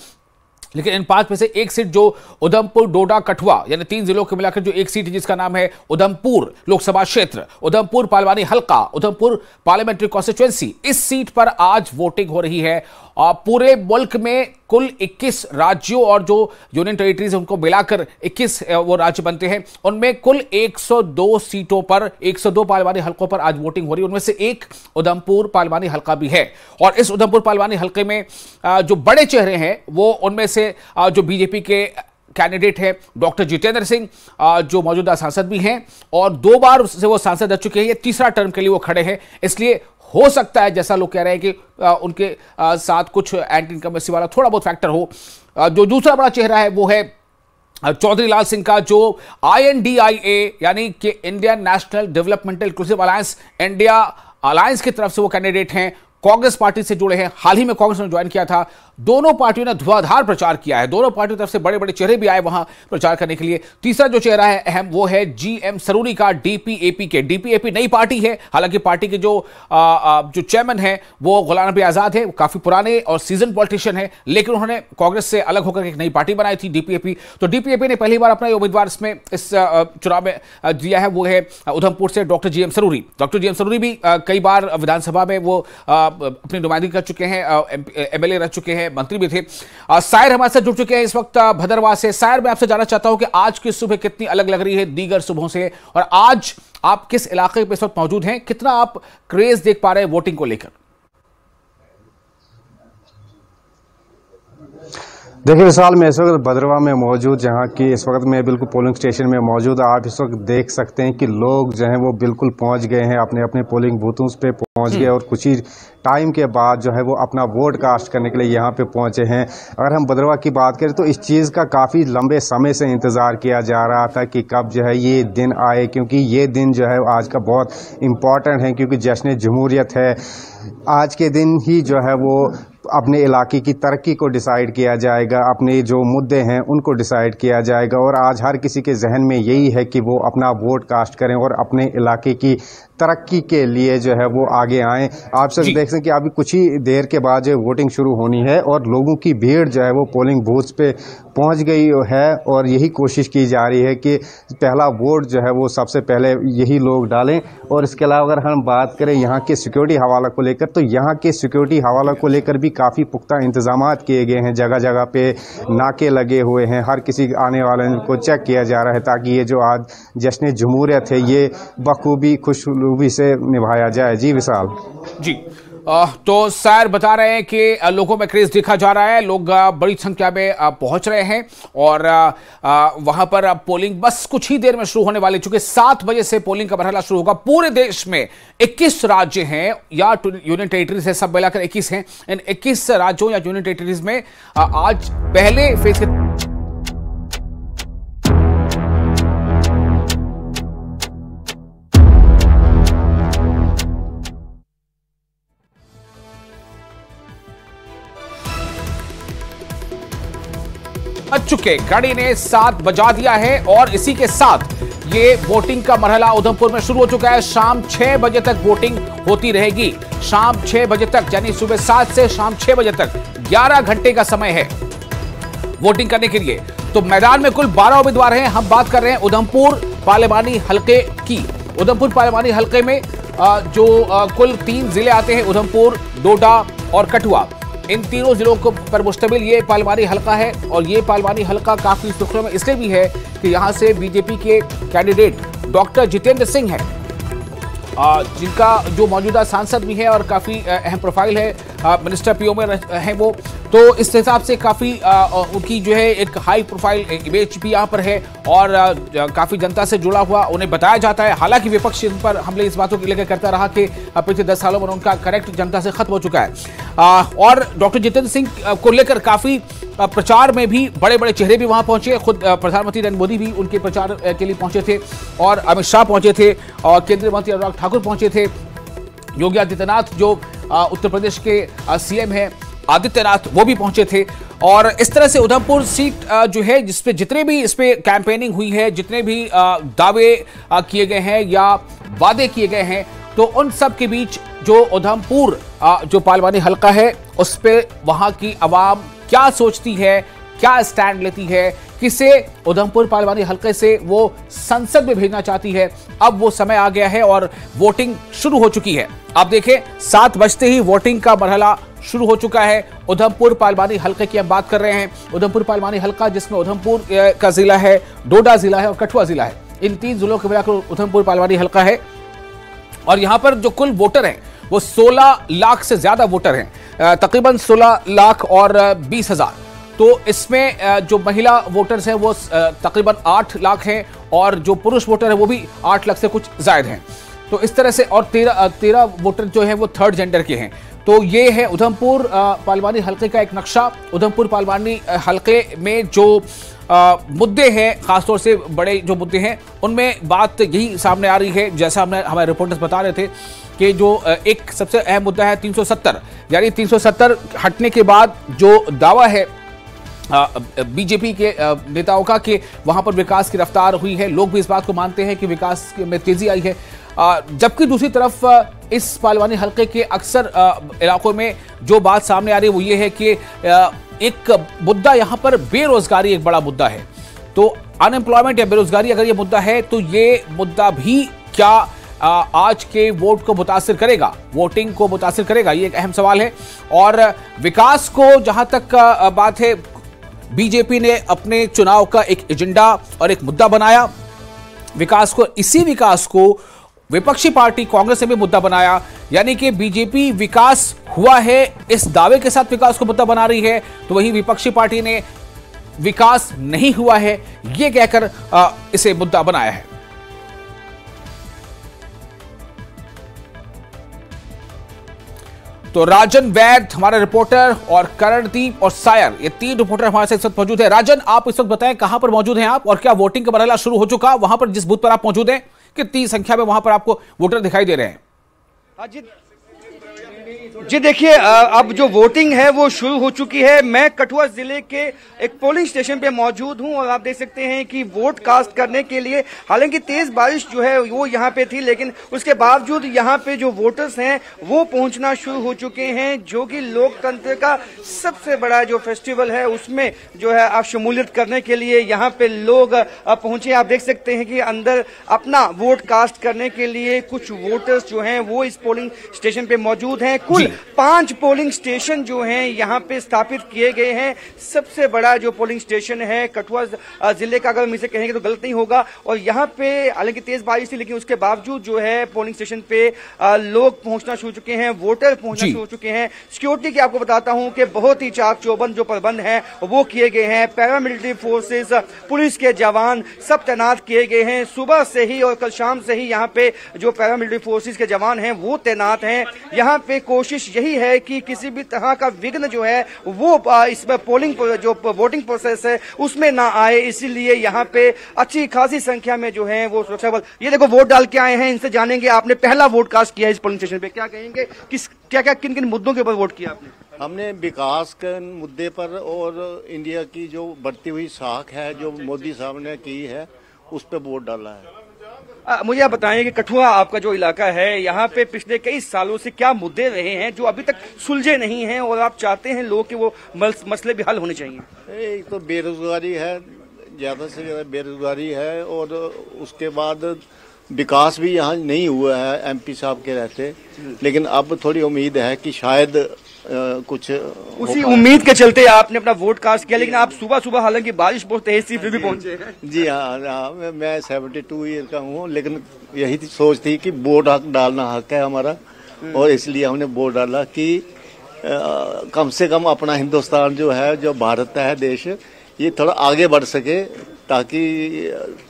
लेकिन इन 5 में से एक सीट जो उधमपुर, डोडा, कठुआ यानी 3 जिलों के मिलाकर जो एक सीट है जिसका नाम है उधमपुर लोकसभा क्षेत्र, उधमपुर पार्लिमानी हल्का, उधमपुर पार्लियामेंट्री कॉन्स्टिट्यूएंसी, इस सीट पर आज वोटिंग हो रही है। पूरे मुल्क में कुल 21 राज्यों और जो यूनियन टेरिटरीज उनको मिलाकर 21 वो राज्य बनते हैं, उनमें कुल 102 सीटों पर 102 पार्लिमानी हलकों पर आज वोटिंग हो रही है। उनमें से एक उधमपुर पार्लिमानी हलका भी है और इस उधमपुर पार्लिमानी हलके में जो बड़े चेहरे हैं वो उनमें से जो बीजेपी के कैंडिडेट है डॉक्टर जितेंद्र सिंह, जो मौजूदा सांसद भी हैं और 2 बार से वो सांसद रह चुके हैं, ये तीसरा टर्म के लिए वो खड़े हैं। इसलिए हो सकता है, जैसा लोग कह रहे हैं, कि उनके साथ कुछ एंटी इनकम्बेंसी वाला थोड़ा बहुत फैक्टर हो। जो दूसरा बड़ा चेहरा है वो है चौधरी लाल सिंह का, जो INDIA यानी कि Indian national developmental inclusive alliance, India alliance की तरफ से वो कैंडिडेट हैं, कांग्रेस पार्टी से जुड़े हैं, हाल ही में कांग्रेस ने ज्वाइन किया था। दोनों पार्टियों ने धुआंधार प्रचार किया है, दोनों पार्टियों की तरफ से बड़े बड़े चेहरे भी आए वहां प्रचार करने के लिए। तीसरा जो चेहरा है अहम वो है GM सरूरी का, DPAP के। DPAP नई पार्टी है, हालांकि पार्टी के जो चेयरमैन है वो गुलाम नबी आजाद है, काफी पुराने और सीजन पॉलिटिशियन है, लेकिन उन्होंने कांग्रेस से अलग होकर एक नई पार्टी बनाई थी DPAP। तो DPAP ने पहली बार अपना उम्मीदवार इसमें इस चुनाव में दिया है, वो है उधमपुर से doctor GM Saroori. Doctor GM Saroori भी कई बार विधानसभा में वो अपनी नुमाइंदगी कर चुके हैं, MLA रह चुके हैं, मंत्री भी थे। सायर हमारे साथ जुड़ चुके हैं इस वक्त भदरवाह से। सायर, मैं आपसे जानना चाहता हूं कि आज की सुबह कितनी अलग लग रही है दीगर सुबहों से, और आज आप किस इलाके पे इस वक्त मौजूद हैं, कितना आप क्रेज देख पा रहे हैं वोटिंग को लेकर? देखिए विशाल, मैं इस वक्त भदरवाह में मौजूद, जहाँ की इस वक्त मैं बिल्कुल पोलिंग स्टेशन में मौजूद। आप इस वक्त देख सकते हैं कि लोग जो हैं वो बिल्कुल पहुंच गए हैं, अपने अपने पोलिंग बूथों पे पहुंच गए और कुछ ही टाइम के बाद जो है वो अपना वोट कास्ट करने के लिए यहाँ पे पहुंचे हैं। अगर हम भदरवाह की बात करें तो इस चीज़ का काफ़ी लंबे समय से इंतज़ार किया जा रहा था कि कब जो है ये दिन आए, क्योंकि ये दिन जो है आज का बहुत इम्पॉर्टेंट है, क्योंकि जश्न जमहूरियत है। आज के दिन ही जो है वो अपने इलाके की तरक्की को डिसाइड किया जाएगा, अपने जो मुद्दे हैं उनको डिसाइड किया जाएगा, और आज हर किसी के जहन में यही है कि वो अपना वोट कास्ट करें और अपने इलाके की तरक्की के लिए जो है वो आगे आएं। आप सब देख सकते हैं कि अभी कुछ ही देर के बाद जो वोटिंग शुरू होनी है और लोगों की भीड़ जो है वो पोलिंग बूथ्स पे पहुंच गई है, और यही कोशिश की जा रही है कि पहला वोट जो है वो सबसे पहले यही लोग डालें। और इसके अलावा अगर हम बात करें यहाँ के सिक्योरिटी हवाला को लेकर, तो यहाँ के सिक्योरिटी हवाला को लेकर भी काफ़ी पुख्ता इंतजाम किए गए हैं। जगह जगह पे नाके लगे हुए हैं, हर किसी आने वाले को चेक किया जा रहा है ताकि ये जो आज जश्न जमहूरियत है ये बखूबी खुशरूबी से निभाया जाए। जी विशाल जी, तो सर बता रहे हैं कि लोगों में क्रेज देखा जा रहा है, लोग बड़ी संख्या में पहुंच रहे हैं और वहां पर पोलिंग बस कुछ ही देर में शुरू होने वाली, चूंकि 7 बजे से पोलिंग का मरहला शुरू होगा। पूरे देश में 21 राज्य हैं या यूनियन टेरिटरीज है, सब मिलाकर 21 हैं। इन 21 राज्यों या यूनियन टेरिटरीज में आज पहले फेज के बज चुके, घड़ी ने 7 बजा दिया है और इसी के साथ ये वोटिंग का मरहला उधमपुर में शुरू हो चुका है। शाम 6 बजे तक वोटिंग होती रहेगी, शाम 6 बजे तक, यानी सुबह 7 से शाम 6 बजे तक 11 घंटे का समय है वोटिंग करने के लिए। तो मैदान में कुल 12 उम्मीदवार हैं। हम बात कर रहे हैं उधमपुर पार्लिमानी हलके की। उधमपुर पार्लिमानी हलके में जो कुल 3 जिले आते हैं, उधमपुर, डोडा और कठुआ, इन तीनों जिलों को पर मुश्तमिल ये पार्लिमानी हलका है। और ये पार्लिमानी हलका काफी सुर्खियों में इसलिए भी है कि यहां से बीजेपी के कैंडिडेट डॉक्टर जितेंद्र सिंह हैं, जिनका जो मौजूदा सांसद भी है और काफी अहम प्रोफाइल है, मिनिस्टर पीओ में है वो। तो इस हिसाब से काफी उनकी जो है एक हाई प्रोफाइल इमेज भी यहाँ पर है और काफी जनता से जुड़ा हुआ उन्हें बताया जाता है। हालांकि विपक्ष इन पर हमले इस बातों को लेकर करता रहा कि पिछले 10 सालों में उनका कनेक्ट जनता से खत्म हो चुका है। और डॉक्टर जितेंद्र सिंह को लेकर काफी प्रचार में भी बड़े बड़े चेहरे भी वहां पहुंचे। खुद प्रधानमंत्री नरेंद्र मोदी भी उनके प्रचार के लिए पहुंचे थे और अमित शाह पहुंचे थे और केंद्रीय मंत्री अनुराग ठाकुर पहुंचे थे। योगी आदित्यनाथ जो उत्तर प्रदेश के सीएम हैं आदित्यनाथ, वो भी पहुंचे थे। और इस तरह से उधमपुर सीट जो है, जिसपे जितने भी इस पे कैंपेनिंग हुई है, जितने भी दावे किए गए हैं या वादे किए गए हैं, तो उन सब के बीच जो उधमपुर जो पार्लिमानी हलका है उस पे वहां की आवाम क्या सोचती है, क्या स्टैंड लेती है, किसे उधमपुर पार्लिमानी हलके से वो संसद में भेजना चाहती है, अब वो समय आ गया है और वोटिंग शुरू हो चुकी है। आप देखें 7 बजते ही वोटिंग का मरहला शुरू हो चुका है। उधमपुर पार्लिमानी हल्के की हम बात कर रहे हैं। उधमपुर पार्लिमानी हल्का जिसमें उधमपुर का जिला है, डोडा जिला है और कठुआ जिला है। इन 3 जिलों के मिलाकर उधमपुर पार्लिमानी हल्का है और यहां पर जो कुल वोटर हैं वो 16 लाख से ज्यादा वोटर हैं, तकरीबन 16 लाख और 20 हजार। तो इसमें जो महिला वोटर्स हैं वो तकरीबन 8 लाख हैं और जो पुरुष वोटर है वो भी 8 लाख से कुछ ज्यादा हैं। तो इस तरह से और 13 वोटर जो है वो थर्ड जेंडर के हैं। तो ये है उधमपुर पार्लिमानी हल्के का एक नक्शा। उधमपुर पार्लिमानी हल्के में जो मुद्दे हैं, खासतौर से बड़े जो मुद्दे हैं, उनमें बात यही सामने आ रही है, जैसा हमारे रिपोर्टर्स बता रहे थे कि जो एक सबसे अहम मुद्दा है 370, यानी 370 हटने के बाद जो दावा है बीजेपी के नेताओं का कि वहां पर विकास की रफ्तार हुई है, लोग भी इस बात को मानते हैं कि विकास में तेजी आई है। जबकि दूसरी तरफ इस पार्लिमानी हल्के के अक्सर इलाकों में जो बात सामने आ रही है वो ये है कि एक मुद्दा यहां पर बेरोजगारी एक बड़ा मुद्दा है। तो अनएम्प्लॉयमेंट या बेरोजगारी अगर ये मुद्दा है तो ये मुद्दा भी क्या आज के वोट को मुतासिर करेगा, वोटिंग को मुतासिर करेगा, ये एक अहम सवाल है। और विकास को जहां तक बात है, बीजेपी ने अपने चुनाव का एक एजेंडा और एक मुद्दा बनाया विकास को। इसी विकास को विपक्षी पार्टी कांग्रेस ने भी मुद्दा बनाया, यानी कि बीजेपी विकास हुआ है इस दावे के साथ विकास को मुद्दा बना रही है, तो वहीं विपक्षी पार्टी ने विकास नहीं हुआ है यह कहकर इसे मुद्दा बनाया है। तो राजन वैद हमारे रिपोर्टर और करणदीप और सायर, ये 3 रिपोर्टर हमारे साथ इस वक्त मौजूद है। राजन, आप इस वक्त बताएं कहां पर मौजूद हैं आप और क्या वोटिंग का मरहला शुरू हो चुका, वहां पर जिस बूथ पर आप मौजूद हैं कितनी संख्या में वहां पर आपको वोटर दिखाई दे रहे हैं? जी देखिए, अब जो वोटिंग है वो शुरू हो चुकी है। मैं कठुआ जिले के एक पोलिंग स्टेशन पे मौजूद हूं और आप देख सकते हैं कि वोट कास्ट करने के लिए, हालांकि तेज बारिश जो है वो यहां पे थी, लेकिन उसके बावजूद यहां पे जो वोटर्स हैं वो पहुंचना शुरू हो चुके हैं, जो कि लोकतंत्र का सबसे बड़ा जो फेस्टिवल है उसमें जो है आप शमूलियत करने के लिए यहां पे लोग पहुंचे। आप देख सकते हैं कि अंदर अपना वोट कास्ट करने के लिए कुछ वोटर्स जो हैं वो इस पोलिंग स्टेशन पे मौजूद हैं। कुल 5 पोलिंग स्टेशन जो हैं यहाँ पे स्थापित किए गए हैं। सबसे बड़ा जो पोलिंग स्टेशन है कठुआ जिले का, अगर हम इसे कहेंगे तो गलत नहीं होगा। और यहाँ पे हालांकि तेज बारिश थी, लेकिन उसके बावजूद जो है पोलिंग स्टेशन पे लोग पहुंचना शुरू चुके हैं, वोटर पहुंचना शुरू हो चुके हैं। सिक्योरिटी की आपको बताता हूं कि बहुत ही चाक चौबंद जो प्रबंध है वो किए गए हैं। पैरामिलिट्री फोर्सेस, पुलिस के जवान सब तैनात किए गए हैं। सुबह से ही और कल शाम से ही यहाँ पे जो पैरामिलिट्री फोर्सेस के जवान हैं वो तैनात हैं। यहाँ पे कोशिश यही है कि किसी भी तरह का विघ्न जो है वो इसमें पोलिंग जो वोटिंग प्रोसेस है उसमें ना आए, इसीलिए यहाँ पे अच्छी खासी संख्या में जो है वो सुरक्षा बल, ये देखो वोट डाल के आए हैं। इनसे जानेंगे, आपने पहला वोट कास्ट किया इस पोलिंग स्टेशन पे, क्या कहेंगे, किन किन मुद्दों के ऊपर वोट किया आपने? हमने विकास के मुद्दे पर और इंडिया की जो बढ़ती हुई साख है जो मोदी साहब ने की है उस पर वोट डाला है। मुझे आप बताएं कि कठुआ आपका जो इलाका है यहाँ पे पिछले कई सालों से क्या मुद्दे रहे हैं जो अभी तक सुलझे नहीं हैं और आप चाहते हैं लोग कि वो मसले भी हल होने चाहिए? एक तो बेरोजगारी है, ज्यादा से ज्यादा बेरोजगारी है, और उसके बाद विकास भी यहाँ नहीं हुआ है एमपी साहब के रहते, लेकिन अब थोड़ी उम्मीद है कि शायद कुछ उसी उम्मीद के चलते आपने अपना वोट कास्ट किया। लेकिन आप सुबह सुबह, हालांकि बारिश बहुत तेज थी, फिर भी पहुंचे हैं। जी हाँ, मैं 72 ईयर का हूँ, लेकिन यही सोच थी कि वोट डालना हक है हमारा, और इसलिए हमने वोट डाला कि कम से कम अपना हिंदुस्तान जो है, जो भारत है देश, ये थोड़ा आगे बढ़ सके ताकि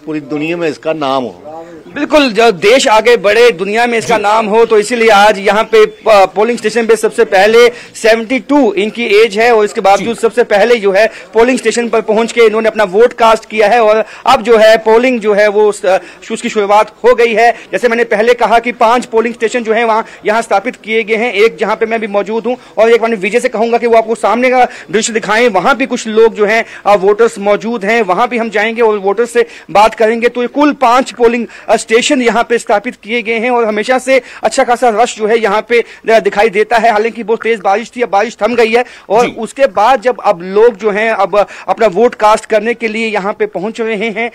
पूरी दुनिया में इसका नाम हो। बिल्कुल, जब देश आगे बढ़े, दुनिया में इसका नाम हो, तो इसीलिए आज यहाँ पे पोलिंग स्टेशन पे सबसे पहले 72 इनकी एज है और इसके बावजूद सबसे पहले जो है पोलिंग स्टेशन पर पहुंच के इन्होंने अपना वोट कास्ट किया है। और अब जो है पोलिंग जो है वो उसकी शुरुआत हो गई है। जैसे मैंने पहले कहा कि 5 पोलिंग स्टेशन जो है वहाँ यहाँ स्थापित किए गए हैं, एक जहाँ पे मैं भी मौजूद हूँ, और एक मैंने विजय से कहूंगा कि वो आपको सामने का दृश्य दिखाएं। वहां भी कुछ लोग जो है वोटर्स मौजूद हैं, वहां भी हम जाएंगे। जाएंगे और वोटर्स से बात करेंगे। तो कुल 5 पोलिंग स्टेशन यहाँ पे स्थापित किए गए हैं और हमेशा से अच्छा खासा रश जो है यहाँ पे दिखाई देता है। हालांकि बहुत तेज बारिश थी, अब बारिश थम गई है और उसके बाद जब अब लोग जो हैं अब अपना वोट कास्ट करने के लिए यहाँ पे पहुंच रहे हैं।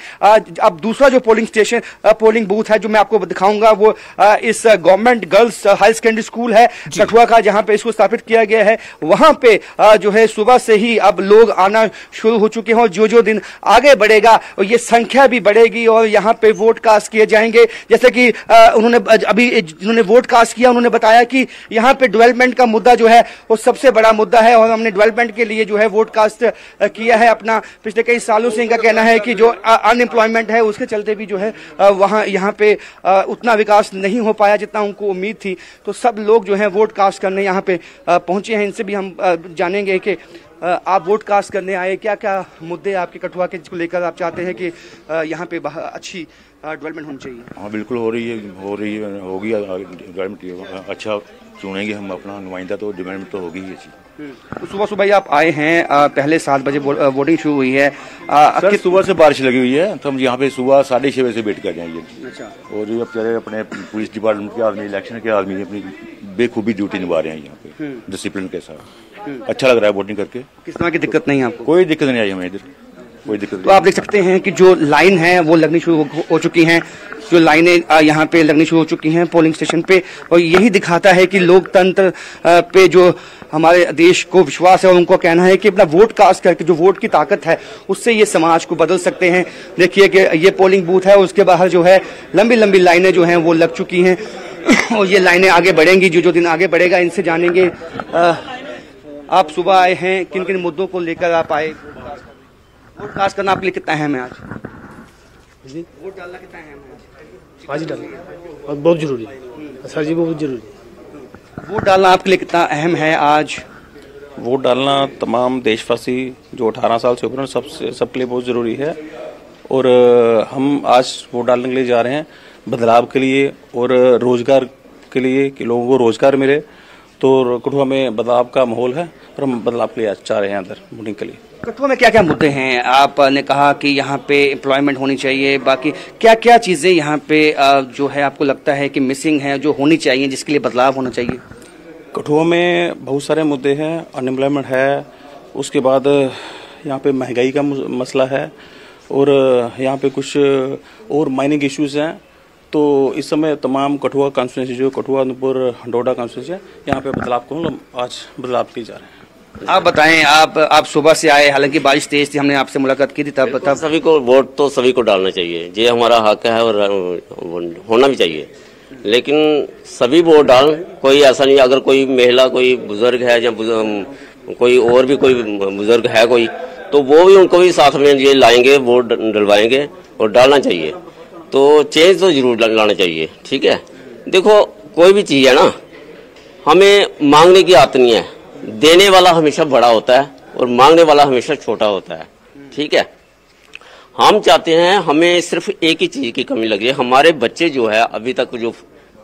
अब दूसरा जो पोलिंग स्टेशन पोलिंग बूथ है जो मैं आपको दिखाऊंगा वो इस government girls high secondary school है कठुआ का, जहां पे इसको स्थापित किया गया है। वहां पे जो है सुबह से ही अब लोग आना शुरू हो चुके हैं और जो जो दिन आगे बढ़ेगा और ये संख्या भी बढ़ेगी और यहाँ पे वोट कास्ट किए जाएंगे। जैसे कि उन्होंने अभी जिन्होंने वोट कास्ट किया उन्होंने बताया कि यहाँ पे डेवलपमेंट का मुद्दा जो है वो सबसे बड़ा मुद्दा है और हमने डेवलपमेंट के लिए जो है वोट कास्ट किया है अपना। पिछले कई सालों से इनका कहना है कि जो अनएम्प्लॉयमेंट है उसके चलते भी जो है वहाँ यहाँ पे उतना विकास नहीं हो पाया जितना उनको उम्मीद थी। तो सब लोग जो है वोट कास्ट करने यहाँ पे पहुंचे हैं। इनसे भी हम जानेंगे कि आप वोट कास्ट करने आए, क्या क्या मुद्दे आपके कठुआ के जिसको लेकर आप चाहते हैं कि यहाँ पे अच्छी डेवलपमेंट होनी चाहिए। हाँ बिल्कुल होगी डेवलपमेंट, अच्छा चुनेंगे हम अपना नुमाइंदा तो डेवलपमेंट तो होगी ही अच्छी। तो सुबह सुबह ही आप आए हैं, पहले 7 बजे वोटिंग शुरू हुई है। सर सुबह से बारिश लगी हुई है तो हम यहाँ पे सुबह 6:30 बजे से वेट कर जाएंगे। अच्छा। और ये बेचारे अपने पुलिस डिपार्टमेंट के आदमी, इलेक्शन के आदमी अपनी बेखूबी ड्यूटी निभा रहे हैं यहाँ पे डिसिप्लिन के साथ। अच्छा लग रहा है वोटिंग करके। किस तरह की दिक्कत नहीं है आपको? कोई दिक्कत नहीं आई हमें इधर, कोई दिक्कत नहीं। तो आप देख सकते हैं कि जो लाइन है वो लगनी शुरू हो चुकी हैं, जो लाइनें यहाँ पे लगनी शुरू हो चुकी हैं पोलिंग स्टेशन पे और यही दिखाता है कि लोकतंत्र पे जो हमारे देश को विश्वास है और उनको कहना है कि अपना वोट कास्ट करके जो वोट की ताकत है उससे ये समाज को बदल सकते हैं। देखिए कि ये पोलिंग बूथ है, उसके बाहर जो है लंबी लंबी लाइनें जो हैं वो लग चुकी हैं और ये लाइनें आगे बढ़ेंगी। जो जो दिन आगे बढ़ेगा इनसे जानेंगे। आप सुबह आए हैं, किन किन मुद्दों को लेकर आप आए? वोट कास्ट करना आपके लिए कितना अहम है आज? वोट डालना कितना अहम है आज? डालना और बहुत जरूरी है सर जी, बहुत जरूरी है। वोट डालना आपके लिए कितना अहम है आज? वोट डालना तमाम देशवासी जो 18 साल से ऊपर हैं सबके लिए बहुत ज़रूरी है और हम आज वोट डालने के लिए जा रहे हैं बदलाव के लिए और रोजगार के लिए कि लोगों को रोजगार मिले। तो कठुआ में बदलाव का माहौल है और हम बदलाव के लिए चाह रहे हैं अंदर वोटिंग के लिए। कठुआ में क्या क्या मुद्दे हैं? आपने कहा कि यहाँ पे एम्प्लॉयमेंट होनी चाहिए, बाकी क्या क्या चीजें यहाँ पे जो है आपको लगता है कि मिसिंग है, जो होनी चाहिए, जिसके लिए बदलाव होना चाहिए? कठुआ में बहुत सारे मुद्दे हैं, अनएम्प्लॉयमेंट है, उसके बाद यहाँ पे महंगाई का मसला है और यहाँ पे कुछ और माइनिंग इश्यूज हैं। तो इस समय तमाम कठुआ कॉन्स्टिट्यूंसी जो कठुआ उधमपुर डोडा कॉन्स्टिट्यूंसी है यहाँ पे बदलाव को आज बदलाव किए जा रहे हैं। आप बताएं, आप सुबह से आए, हालांकि बारिश तेज थी, हमने आपसे मुलाकात की थी तब सभी को वोट तो सभी को डालना चाहिए, ये हमारा हक है और होना भी चाहिए। लेकिन सभी वोट डाल, कोई ऐसा नहीं अगर कोई महिला कोई बुजुर्ग है या कोई और भी कोई बुजुर्ग है कोई, तो वो भी उनको भी साथ में ये लाएंगे, वोट डलवाएंगे और डालना चाहिए। तो चेंज तो जरूर लाना चाहिए। ठीक है, देखो कोई भी चीज है ना, हमें मांगने की आदत नहीं है, देने वाला हमेशा बड़ा होता है और मांगने वाला हमेशा छोटा होता है। ठीक है, हम चाहते हैं, हमें सिर्फ एक ही चीज की कमी लगी है। हमारे बच्चे जो है अभी तक जो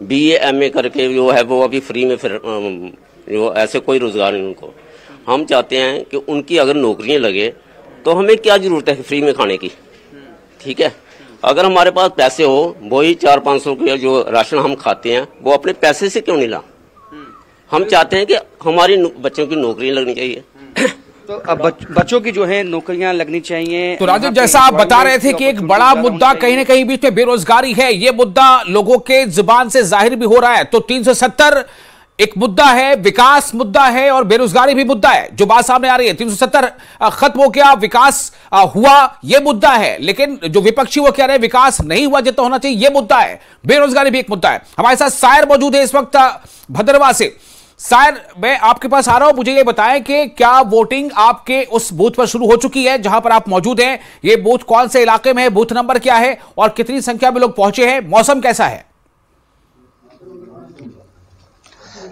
BA MA करके जो है वो अभी फ्री में फिर जो ऐसे कोई रोजगार नहीं उनको। हम चाहते हैं कि उनकी अगर नौकरियां लगे तो हमें क्या जरूरत है फ्री में खाने की। ठीक है, अगर हमारे पास पैसे हो, वही 400-500 रुपया जो राशन हम खाते हैं वो अपने पैसे से क्यों नहीं ला? हम चाहते हैं कि हमारी बच्चों की नौकरियां लगनी चाहिए। तो अब बच्चों की जो है नौकरियां लगनी चाहिए। तो राजन, जैसा आप बता रहे थे कि एक बड़ा मुद्दा कहीं ना कहीं बीच में बेरोजगारी है, ये मुद्दा लोगों के जुबान से जाहिर भी हो रहा है। तो 370 एक मुद्दा है, विकास मुद्दा है और बेरोजगारी भी मुद्दा है। जो बात सामने आ रही है 370 खत्म हो गया, विकास हुआ, यह मुद्दा है। लेकिन जो विपक्षी वो कह रहे हैं विकास नहीं हुआ जितना होना चाहिए, यह मुद्दा है। बेरोजगारी भी एक मुद्दा है। हमारे साथ सायर मौजूद है इस वक्त भद्रवा से। सायर, मैं आपके पास आ रहा हूं, मुझे ये बताएं कि क्या वोटिंग आपके उस बूथ पर शुरू हो चुकी है जहां पर आप मौजूद हैं? ये बूथ कौन से इलाके में है, बूथ नंबर क्या है और कितनी संख्या में लोग पहुंचे हैं? मौसम कैसा है?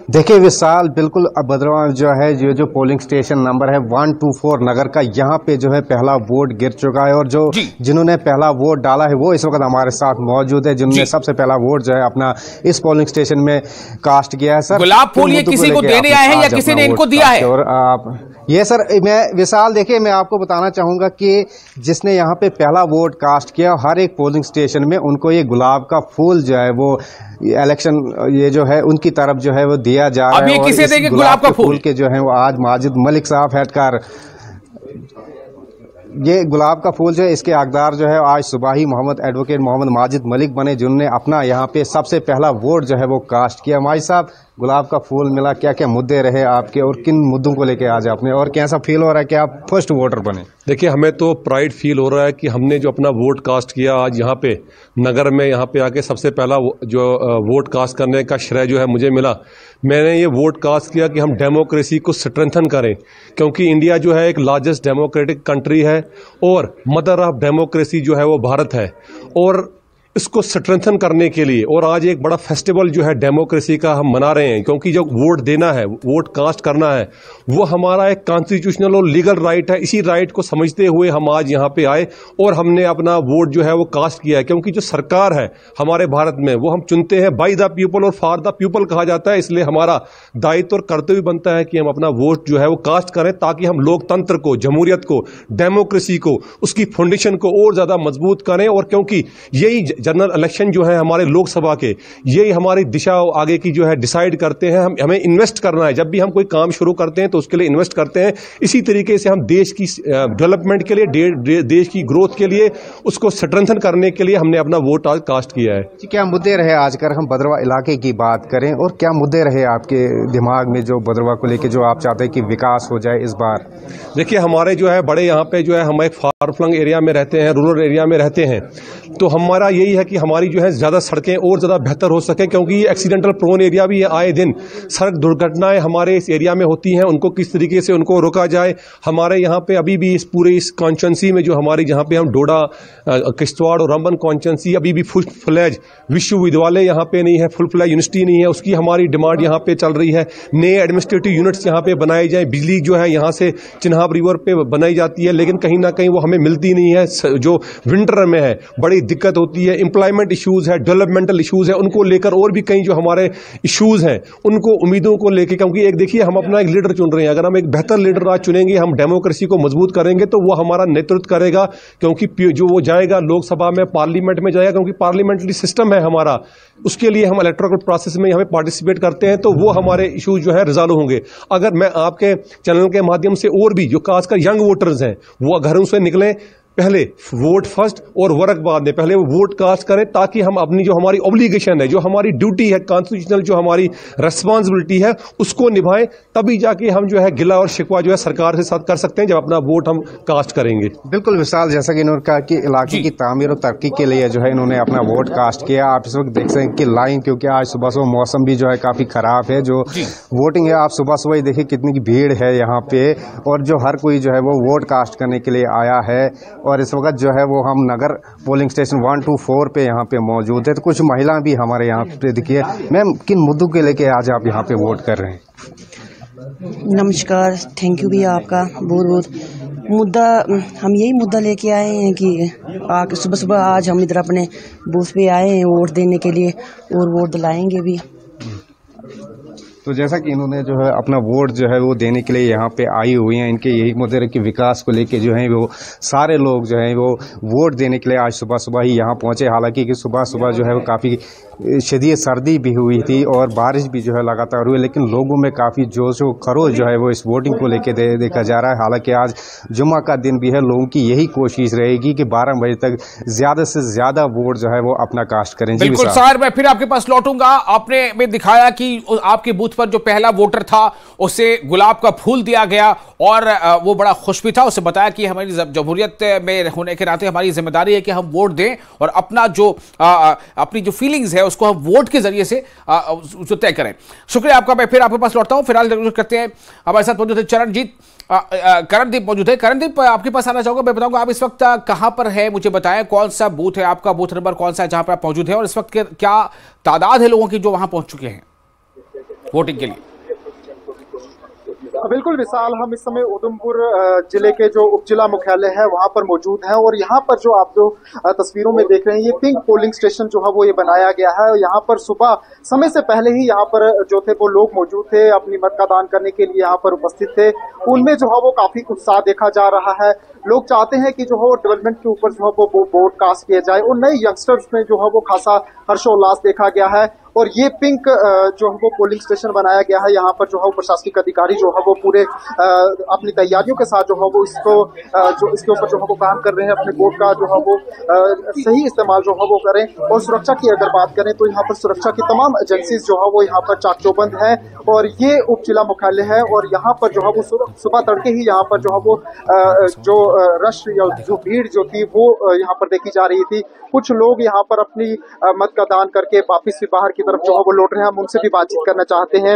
देखिए विशाल, बिल्कुल भद्रवा जो है जो पोलिंग स्टेशन नंबर है 124 नगर का, यहाँ पे जो है पहला वोट गिर चुका है और जो जिन्होंने पहला वोट डाला है वो इस वक्त हमारे साथ मौजूद है, जिन्होंने सबसे पहला वोट जो है अपना इस पोलिंग स्टेशन में कास्ट किया है। सर, गुलाब फूल ये किसी को देने आए हैं या किसी ने इनको दिया है? और आप ये सर, मैं विशाल देखिए, मैं आपको बताना चाहूंगा कि जिसने यहाँ पे पहला वोट कास्ट किया, हर एक पोलिंग स्टेशन में उनको ये गुलाब का फूल जो है वो इलेक्शन ये जो है उनकी तरफ जो है वो दिया जा रहा है। अब ये किसे देंगे गुलाब का फूल के जो है वो आज माजिद मलिक साहब हेडकार, ये गुलाब का फूल जो है इसके हकदार जो है आज सुबह ही एडवोकेट मोहम्मद माजिद मलिक बने, जिन्होंने अपना यहाँ पे सबसे पहला वोट जो है वो कास्ट किया। माजिद साहब, गुलाब का फूल मिला, क्या क्या मुद्दे रहे आपके और किन मुद्दों को लेके आज आपने, और कैसा फील हो रहा है कि आप फर्स्ट वोटर बने? देखिए, हमें तो प्राइड फील हो रहा है कि हमने जो अपना वोट कास्ट किया आज यहाँ पे नगर में, यहाँ पे आके सबसे पहला जो वोट कास्ट करने का श्रेय जो है मुझे मिला। मैंने ये वोट कास्ट किया कि हम डेमोक्रेसी को स्ट्रेंथन करें, क्योंकि इंडिया जो है एक लार्जेस्ट डेमोक्रेटिक कंट्री है और मदर ऑफ डेमोक्रेसी जो है वो भारत है, और इसको स्ट्रेंथन करने के लिए और आज एक बड़ा फेस्टिवल जो है डेमोक्रेसी का हम मना रहे हैं, क्योंकि जो वोट देना है, वोट कास्ट करना है, वो हमारा एक कॉन्स्टिट्यूशनल और लीगल राइट है। इसी राइट को समझते हुए हम आज यहाँ पे आए और हमने अपना वोट जो है वो कास्ट किया है, क्योंकि जो सरकार है हमारे भारत में वो हम चुनते हैं बाय द पीपल और फॉर द पीपल कहा जाता है। इसलिए हमारा दायित्व और कर्तव्य बनता है कि हम अपना वोट जो है वो कास्ट करें, ताकि हम लोकतंत्र को, जमहूरियत को, डेमोक्रेसी को, उसकी फाउंडेशन को और ज्यादा मजबूत करें। और क्योंकि यही जनरल इलेक्शन जो है हमारे लोकसभा के, यही हमारी दिशा आगे की जो है डिसाइड करते हैं। हमें इन्वेस्ट करना है, जब भी हम कोई काम शुरू करते हैं तो उसके लिए इन्वेस्ट करते हैं। इसी तरीके से हम देश की डेवलपमेंट के लिए, देश की ग्रोथ के लिए, उसको स्ट्रेंथन करने के लिए हमने अपना वोट आज कास्ट किया है। क्या मुद्दे रहे आज, अगर हम भद्रवा इलाके की बात करें, और क्या मुद्दे रहे आपके दिमाग में जो भद्रवा को लेके जो आप चाहते हैं कि विकास हो जाए इस बार? देखिए, हमारे जो है बड़े यहाँ पे जो है, हम एक फार फ्लंग एरिया में रहते हैं, रूरल एरिया में रहते हैं, तो हमारा यही है कि हमारी जो है ज्यादा सड़कें और ज्यादा बेहतर हो सके, क्योंकि ये एक्सीडेंटल प्रोन एरिया भी है। आए दिन सड़क दुर्घटनाएं हमारे इस एरिया में होती हैं, उनको किस तरीके से उनको रोका जाए। हमारे यहाँ पे अभी भी इस पूरे इस कॉन्स्टिट्यूंसी में जो हमारी जहाँ पे हम डोडा, किश्तवाड़ और रामबन कॉन्स्टिट्यूंसी, अभी भी फुल फ्लैज विश्वविद्यालय यहाँ पे नहीं है, फुल फ्लैज यूनिवर्सिटी नहीं है, उसकी हमारी डिमांड यहाँ पे चल रही है। नए एडमिनिस्ट्रेटिव यूनिट्स यहाँ पे बनाए जाए, बिजली जो है यहाँ से चिन्हाब रिवर पे बनाई जाती है, लेकिन कहीं ना कहीं वो हमें मिलती नहीं है। जो विंटर में है बड़ी दिक्कत होती है। एम्प्लॉयमेंट इश्यूज है, डेवलपमेंटल इश्यूज है, उनको लेकर और भी कई जो हमारे इश्यूज हैं, उनको उम्मीदों को लेकर, क्योंकि एक देखिए हम अपना एक लीडर चुन रहे हैं, अगर हम एक बेहतर लीडर आज चुनेंगे, हम डेमोक्रेसी को मजबूत करेंगे, तो वो हमारा नेतृत्व करेगा, क्योंकि जो वो जाएगा लोकसभा में, पार्लियामेंट में जाएगा, क्योंकि पार्लियामेंटरी सिस्टम है हमारा, उसके लिए हम इलेक्टोरल प्रोसेस में हमें पार्टिसिपेट करते हैं, तो वो हमारे इश्यूज जो है रिजॉल्व होंगे। अगर मैं आपके चैनल के माध्यम से और भी जो खासकर यंग वोटर्स हैं वो घरों से निकलें, पहले वोट फर्स्ट और वर्क बाद में, पहले वो वोट कास्ट करें, ताकि हम अपनी जो हमारी ऑब्लिगेशन है, जो हमारी ड्यूटी है, कॉन्स्टिट्यूशनल जो हमारी रेस्पॉन्सिबिलिटी है, उसको निभाएं। तभी जाके हम जो है गिला और शिकवा जो है सरकार के साथ कर सकते हैं, जब अपना वोट हम कास्ट करेंगे। बिल्कुल विशाल, जैसा कि इन्होंने कहा कि इलाके की तामीर और तरक्की के लिए जो है इन्होंने अपना वोट कास्ट किया। आप इस वक्त देख सकते हैं कि लाइन, क्योंकि आज सुबह सुबह मौसम भी जो है काफी खराब है, जो वोटिंग है आप सुबह सुबह ही देखिए कितनी भीड़ है यहाँ पे, और जो हर कोई जो है वो वोट कास्ट करने के लिए आया है। और इस वक्त जो है वो हम नगर पोलिंग स्टेशन 124 पे यहाँ पे मौजूद है, तो कुछ महिला भी हमारे यहाँ पे दिखिए। मैम, किन मुद्दों के लेके आज आप यहाँ पे वोट कर रहे हैं? नमस्कार, थैंक यू भैया आपका बहुत बहुत। मुद्दा, हम यही मुद्दा लेके आए हैं कि सुबह सुबह आज हम इधर अपने बूथ पे आए हैं वोट देने के लिए, और वोट दिलाएंगे भी। तो जैसा कि इन्होंने जो है अपना वोट जो है वो देने के लिए यहाँ पे आई हुई हैं, इनके यही मुद्दे कि विकास को लेके जो है वो सारे लोग जो है वो वोट देने के लिए आज सुबह सुबह ही यहाँ पहुंचे। हालांकि कि सुबह सुबह जो है वो काफ़ी शदीद सर्दी भी हुई थी और बारिश भी जो है लगातार हुई, लेकिन लोगों में काफ़ी जोश व खरोश जो है वो इस वोटिंग को लेके देखा जा रहा है। हालांकि आज जुम्मा का दिन भी है, लोगों की यही कोशिश रहेगी कि 12 बजे तक ज़्यादा से ज़्यादा वोट जो है वो अपना कास्ट करें। बिल्कुल सर, मैं फिर आपके पास लौटूंगा। आपने में दिखाया कि आपके बूथ पर जो पहला वोटर था उसे गुलाब का फूल दिया गया और वो बड़ा खुश भी था। उसे बताया कि हमारी जमहूरियत में होने के नाते हमारी जिम्मेदारी है कि हम वोट दें और अपना जो अपनी जो फीलिंग्स है उसको हम वोट के जरिए से उसको तय करें। शुक्रिया आपका। मैं फिर आपके पास लौटता हूं। फिलहाल करते हैं, हमारे साथ मौजूद है चरणजीत, करणदीप मौजूद है। करणदीप, आपके पास आना चाहूंगा। मैं बताऊंगा आप इस वक्त कहां पर है, मुझे बताएं कौन सा बूथ है आपका, बूथ नंबर कौन सा है जहां पर आप मौजूद है, और इस वक्त क्या तादाद है लोगों की जो वहां पहुंच चुके हैं? वोटिंग के लिए। बिल्कुल विशाल, हम इस समय उधमपुर जिले के जो उपजिला मुख्यालय है वहां पर मौजूद हैं और यहाँ पर जो आप जो तस्वीरों में देख रहे हैं, ये पिंक पोलिंग स्टेशन जो है वो ये बनाया गया है। यहाँ पर सुबह समय से पहले ही यहाँ पर जो थे वो लोग मौजूद थे, अपनी मत का दान करने के लिए यहाँ पर उपस्थित थे। उनमें जो है वो काफी उत्साह देखा जा रहा है। लोग चाहते हैं कि जो है डेवलपमेंट के ऊपर जो है वो वोट कास्ट किया जाए और नए यंगस्टर्स में जो है वो खासा हर्षोल्लास देखा गया है। और ये पिंक जो है वो पोलिंग स्टेशन बनाया गया है, यहाँ पर जो है प्रशासनिक अधिकारी जो है वो पूरे अपनी तैयारियों के साथ जो है वो जो इसके ऊपर जो है वो काम कर रहे हैं, अपने वोट का जो है वो सही इस्तेमाल जो है वो करें। और सुरक्षा की अगर बात करें तो यहाँ पर सुरक्षा की तमाम एजेंसीज जो है वो यहाँ पर चाक चौबंद है और ये उप जिला मुख्यालय है और यहाँ पर जो है वो सुबह तड़के ही यहाँ पर जो है वो जो रश या जो भीड़ जो थी वो यहाँ पर देखी जा रही थी। कुछ लोग यहाँ पर अपनी मत का दान करके वापिस भी बाहर की तरफ जो है वो लौट रहे हैं। हम उनसे भी बातचीत करना चाहते हैं।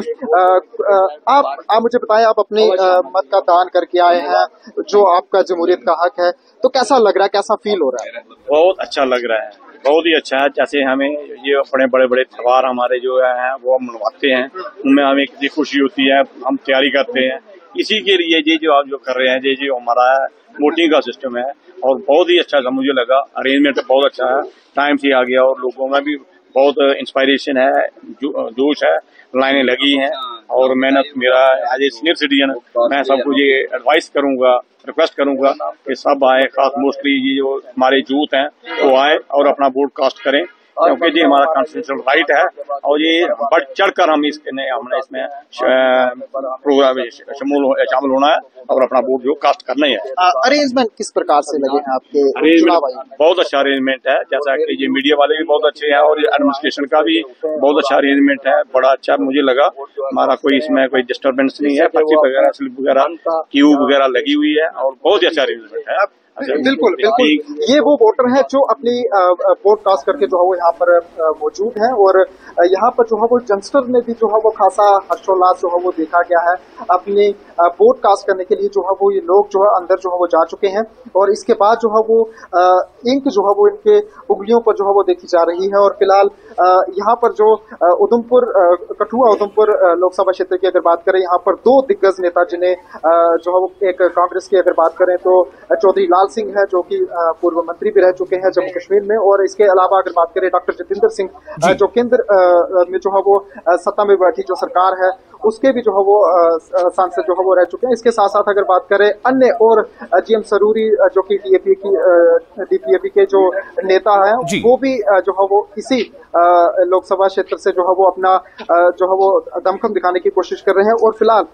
आप मुझे बताएं, आप अपनी मत का दान करके आए हैं, जो आपका जमहूरियत का हक है, तो कैसा लग रहा है, कैसा फील हो रहा है? बहुत अच्छा लग रहा है, बहुत ही अच्छा है। जैसे हमें ये अपने बड़े बड़े त्योहार हमारे जो है वो हम मनवाते हैं, उनमें हमें कितनी खुशी होती है, हम तैयारी करते हैं। इसी के लिए ये जो आप जो कर रहे हैं, ये जो हमारा वोटिंग का सिस्टम है और बहुत ही अच्छा मुझे लगा। अरेंजमेंट बहुत अच्छा है, टाइम से आ गया और लोगों में भी बहुत इंस्पायरेशन है, जोश है, लाइनें लगी हैं। और मेहनत मेरा एज ए सीनियर सिटीजन मैं सबको ये एडवाइस करूंगा, रिक्वेस्ट करूंगा कि सब आए, खास मोस्टली ये जो हमारे यूथ हैं वो आए और अपना वोट कास्ट करें, क्योंकि ये हमारा कॉन्स्टिट्यूशनल राइट है और ये बढ़ चढ़कर हमने इसमें प्रोग्राम शामिल होना है और अपना वोट जो कास्ट करना है। अरेंजमेंट किस प्रकार से लगे हैं आपके? बहुत अच्छा अरेंजमेंट है, जैसा कि ये मीडिया वाले भी बहुत अच्छे हैं और एडमिनिस्ट्रेशन का भी बहुत अच्छा अरेंजमेंट है, बड़ा अच्छा मुझे लगा। हमारा कोई इसमें कोई डिस्टर्बेंस नहीं है, पर्ची वगैरह, स्लिप वगैरह, क्यू वगैरह लगी हुई है और बहुत ही अच्छा अरेंजमेंट है। बिल्कुल बिल्कुल, ये वो वोटर हैं जो अपनी वोट कास्ट करके जो है वो यहाँ पर मौजूद हैं और यहाँ पर जो है वो यंगस्टर में भी जो है वो खासा हर्षोल्लास जो है वो देखा गया है। अपनी वोट कास्ट करने के लिए जो है वो ये लोग जो है अंदर जो है वो जा चुके हैं और इसके बाद जो है वो इंक जो है वो इनके उंगलियों पर जो है वो देखी जा रही है। और फिलहाल यहाँ पर जो कठुआ उधमपुर लोकसभा क्षेत्र की अगर बात करें, यहाँ पर दो दिग्गज नेता जिन्हें जो है वो एक कांग्रेस की अगर बात करें तो चौधरी लाल सिंह है, जो कि पूर्व मंत्री भी रह चुके हैं जम्मू कश्मीर में, और इसके अलावा अगर बात करें डॉक्टर जितेंद्र सिंह जो केंद्र में जो है वो सत्ता में बैठी जो सरकार है उसके भी जो है वो सांसद जो है वो रह चुके हैं। इसके साथ साथ अगर बात करें अन्य और जीएम सरूरी जो कि डीपीएपी के जो नेता हैं वो भी जो है वो इसी लोकसभा क्षेत्र से जो है वो अपना जो है वो दमखम दिखाने की कोशिश कर रहे हैं। और फिलहाल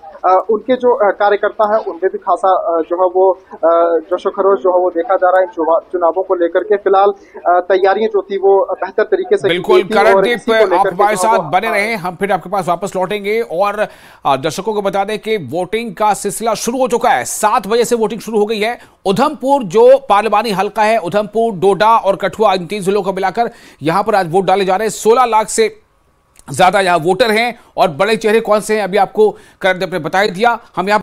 उनके जो कार्यकर्ता हैं उनमें भी खासा जो है वो जोशो खरोश जो है वो देखा जा रहा है इन चुनावों को लेकर के। फिलहाल तैयारियां जो थी वो बेहतर तरीके से बिल्कुल करणदीप, आप हमारे साथ बने रहे, हम फिर आपके पास वापस लौटेंगे। और दर्शकों को बता दें कि वोटिंग का सिलसिला शुरू हो चुका है, 7 बजे से वोटिंग शुरू हो गई है। उधमपुर जो पार्लिमानी हल्का है, उधमपुर, डोडा और कठुआ, इन 3 जिलों को मिलाकर यहां पर आज वोट डाले जा रहे हैं। 16 लाख से ज्यादा यहां वोटर हैं और बड़े चेहरे कौन से हैं अभी आपको करणदीप ने बता दिया। हम यहां